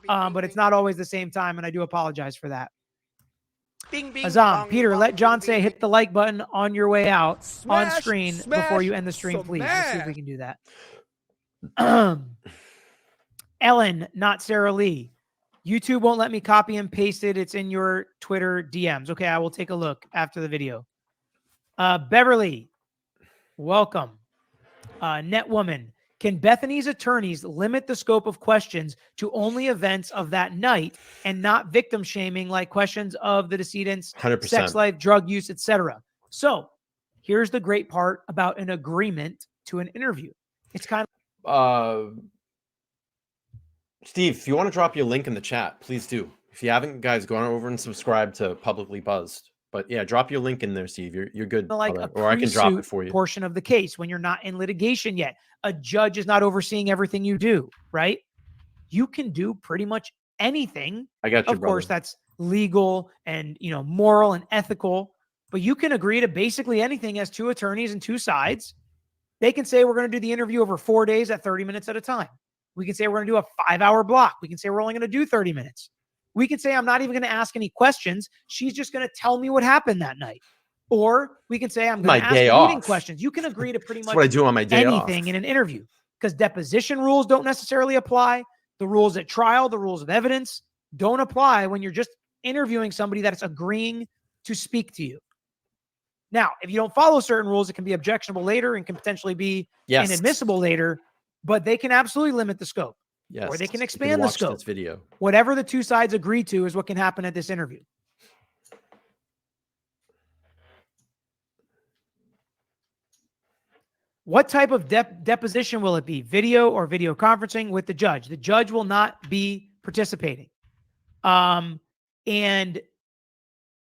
but it's not always the same time, and I do apologize for that. Azam, Peter, let John say hit the like button on your way out on screen before you end the stream, please. Let's see if we can do that. Ellen, not Sarah Lee. YouTube won't let me copy and paste it. It's in your Twitter DMs. Okay, I will take a look after the video. Beverly, welcome. Netwoman, can Bethany's attorneys limit the scope of questions to only events of that night and not victim shaming, like questions of the decedent's 100%. Sex life, drug use, etc.? So here's the great part about an agreement to an interview. It's kind of... Steve, if you want to drop your link in the chat, please do. If you haven't, guys, go on over and subscribe to Publicly Buzzed. But yeah, drop your link in there, Steve. You're good. Like or I can drop it for you. Portion of the case when you're not in litigation yet. A judge is not overseeing everything you do, right? You can do pretty much anything. I got you, Of course, brother. that's legal and, you know, moral and ethical, but you can agree to basically anything as two attorneys and two sides. They can say we're going to do the interview over 4 days at 30 minutes at a time. We can say we're going to do a 5-hour block. We can say we're only going to do 30 minutes. We can say I'm not even going to ask any questions. She's just going to tell me what happened that night. Or we can say I'm going My to ask day leading off. questions. You can agree to pretty That's much what I do on my day anything off. in an interview, because deposition rules don't necessarily apply. The rules at trial, the rules of evidence don't apply when you're just interviewing somebody that is agreeing to speak to you. Now, if you don't follow certain rules, it can be objectionable later and can potentially be Yes. inadmissible later, but they can absolutely limit the scope. Yes. Or they can You expand the watch scope. this video. Whatever the two sides agree to is what can happen at this interview. What type of deposition will it be? Video or video conferencing with the judge? The judge will not be participating. And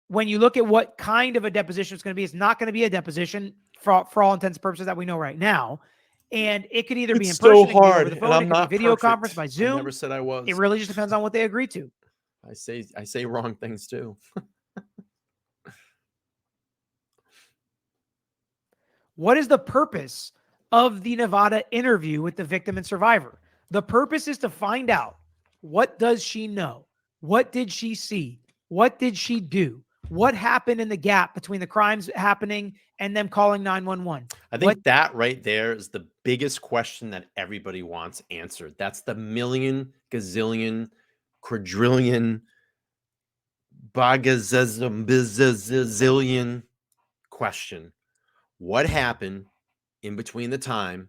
when you look at what kind of a deposition it's going to be, it's not going to be a deposition for all intents and purposes that we know right now. And it could either be in It's person, so it could be over hard, the and phone, I'm it could be not video perfect. conference by I Zoom. never said I was. It really just depends on what they agree to. I say wrong things too. What is the purpose of the Nevada interview with the victim and survivor? The purpose is to find out, what does she know? What did she see? What did she do? What happened in the gap between the crimes happening and them calling 911? I think that right there is the biggest question that everybody wants answered. That's the million, gazillion, quadrillion, bagazillion question. What happened in between the time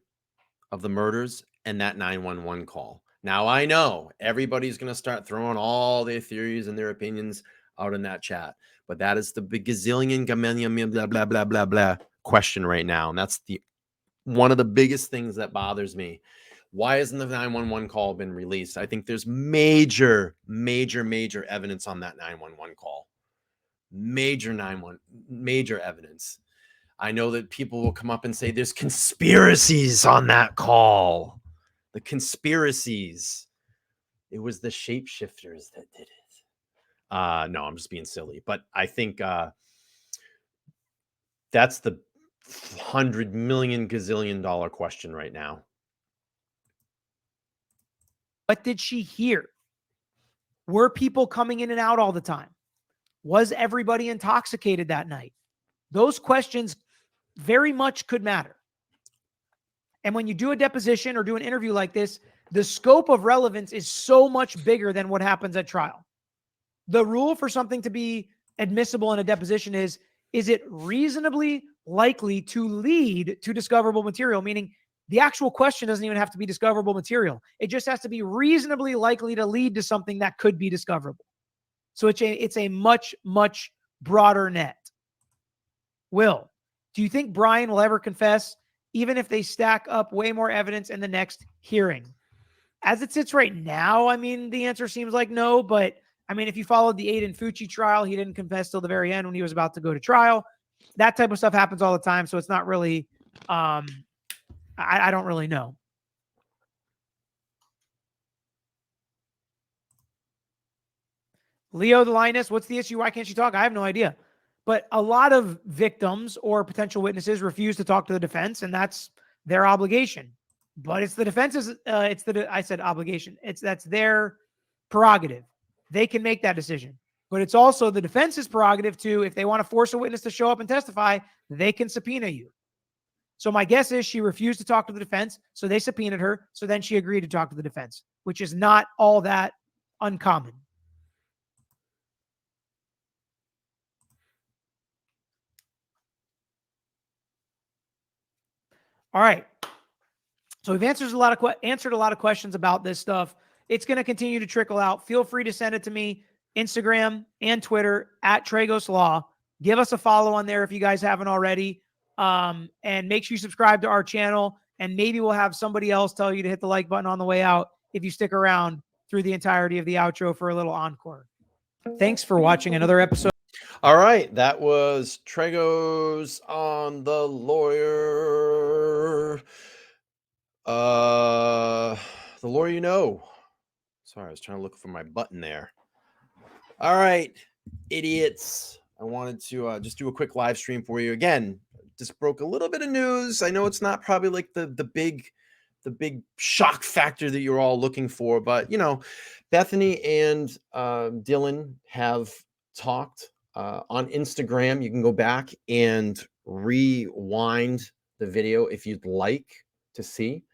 of the murders and that 911 call? Now, I know everybody's going to start throwing all their theories and their opinions out in that chat, but that is the big gazillion, gamillion, blah, blah, blah, blah, blah question right now. And that's one of the biggest things that bothers me. Why hasn't the 911 call been released? I think there's major evidence on that 911 call. Major evidence. I know that people will come up and say there's conspiracies on that call. The conspiracies. It was the shapeshifters that did it. No, I'm just being silly. But I think that's the $100 million gazillion dollar question right now. What did she hear? Were people coming in and out all the time? Was everybody intoxicated that night? Those questions very much could matter. And when you do a deposition or do an interview like this, the scope of relevance is so much bigger than what happens at trial. The rule for something to be admissible in a deposition is it reasonably likely to lead to discoverable material? Meaning the actual question doesn't even have to be discoverable material. It just has to be reasonably likely to lead to something that could be discoverable. So it's a much broader net. Will, do you think Bryan will ever confess, even if they stack up way more evidence in the next hearing? As it sits right now, I mean, the answer seems like no, but I mean, if you followed the Aiden Fucci trial, he didn't confess till the very end when he was about to go to trial. That type of stuff happens all the time, so it's not really, I don't really know. Leo the Lioness, what's the issue? Why can't she talk? I have no idea. But a lot of victims or potential witnesses refuse to talk to the defense, and that's their obligation. But it's the defense's, I said obligation. That's their prerogative. They can make that decision. But it's also the defense's prerogative to, if they want to force a witness to show up and testify, they can subpoena you. So my guess is she refused to talk to the defense, so they subpoenaed her, so then she agreed to talk to the defense, which is not all that uncommon. All right. So we've answered a lot of questions about this stuff. It's going to continue to trickle out. Feel free to send it to me, Instagram and Twitter at Tragos Law. Give us a follow on there if you guys haven't already. And make sure you subscribe to our channel. And maybe we'll have somebody else tell you to hit the like button on the way out if you stick around through the entirety of the outro for a little encore. Thanks for watching another episode. All right, that was Tragos on the Lawyer. The lawyer you know. Sorry, I was trying to look for my button there. All right, idiots. I wanted to just do a quick live stream for you. Again, just broke a little bit of news. I know it's not probably like the big shock factor that you're all looking for, but you know, Bethany and Dylan have talked on Instagram. You can go back and rewind the video if you'd like to see.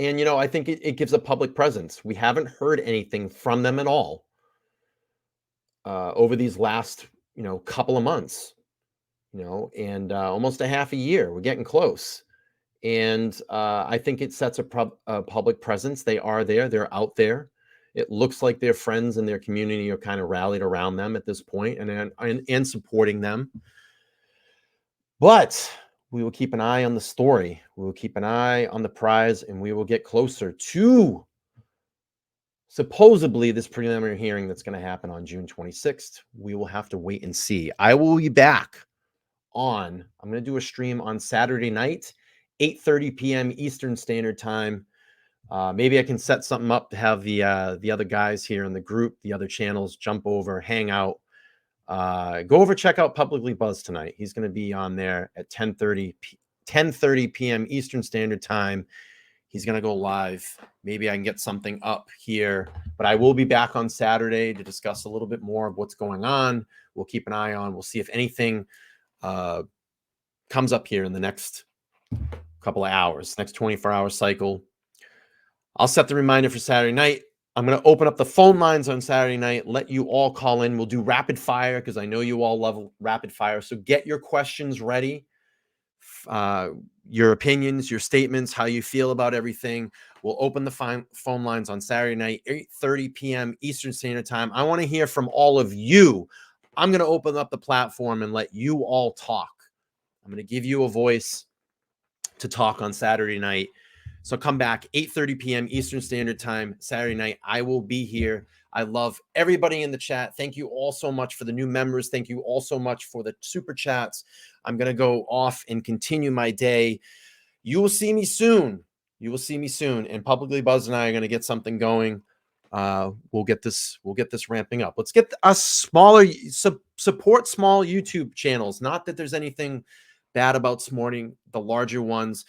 And, you know, I think it gives a public presence. We haven't heard anything from them at all over these last, you know, couple of months, you know, and almost a half a year. We're getting close. And I think it sets a public presence. They are there. They're out there. It looks like their friends and their community are kind of rallied around them at this point and supporting them. But we will keep an eye on the story. We will keep an eye on the prize, and we will get closer to supposedly this preliminary hearing that's going to happen on June 26th. We will have to wait and see. I will be back I'm going to do a stream on Saturday night, 8:30 p.m. Eastern Standard Time. Maybe I can set something up to have the other guys here in the group, the other channels, jump over, hang out. Go over, check out Publicly Buzzed tonight. He's going to be on there at 10:30 p.m. Eastern Standard Time. He's going to go live. Maybe I can get something up here, but I will be back on Saturday to discuss a little bit more of what's going on. We'll keep an eye on. We'll see if anything comes up here in the next couple of hours, next 24-hour cycle. I'll set the reminder for Saturday night. I'm going to open up the phone lines on Saturday night, let you all call in. We'll do rapid fire because I know you all love rapid fire. So get your questions ready, your opinions, your statements, how you feel about everything. We'll open the phone lines on Saturday night, 8:30 p.m. Eastern Standard Time. I want to hear from all of you. I'm going to open up the platform and let you all talk. I'm going to give you a voice to talk on Saturday night. So come back 8:30 p.m. Eastern Standard Time, Saturday night. I will be here. I love everybody in the chat. Thank you all so much for the new members. Thank you all so much for the super chats. I'm going to go off and continue my day. You will see me soon. You will see me soon. And Publicly Buzz and I are going to get something going. We'll get this ramping up. Let's get us smaller, support small YouTube channels. Not that there's anything bad about supporting the larger ones.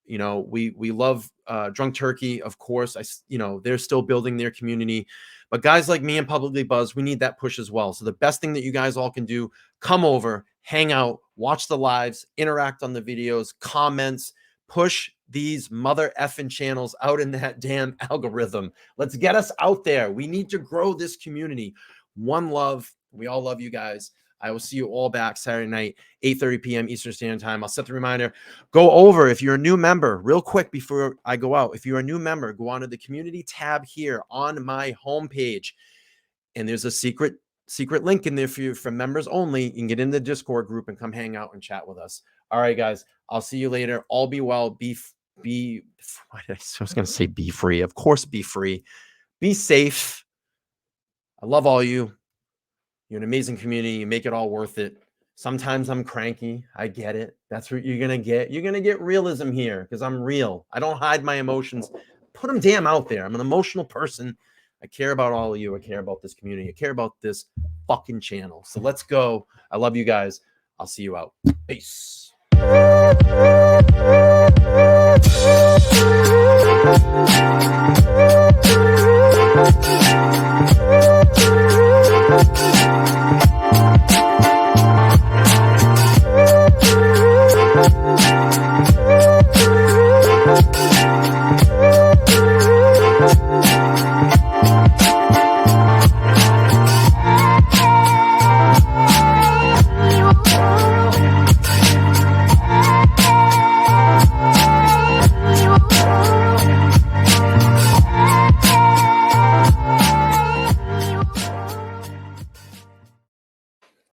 You know, we love Drunk Turkey, of course. They're still building their community. But guys like me and Publicly Buzz, we need that push as well. So the best thing that you guys all can do, come over, hang out, watch the lives, interact on the videos, comments, push these mother effing channels out in that damn algorithm. Let's get us out there. We need to grow this community. One love. We all love you guys. I will see you all back Saturday night, 8:30 p.m. Eastern Standard Time. I'll set the reminder. Go over, if you're a new member, real quick before I go out. If you're a new member, go onto the community tab here on my homepage. And there's a secret link in there for you, for members only. You can get in the Discord group and come hang out and chat with us. All right, guys. I'll see you later. All be well. I was going to say be free. Of course, be free. Be safe. I love all you. You're an amazing community. You make it all worth it. Sometimes I'm cranky. I get it. That's what you're going to get. You're going to get realism here because I'm real. I don't hide my emotions. Put them damn out there. I'm an emotional person. I care about all of you. I care about this community. I care about this fucking channel. So let's go. I love you guys. I'll see you out. Peace. Yeah.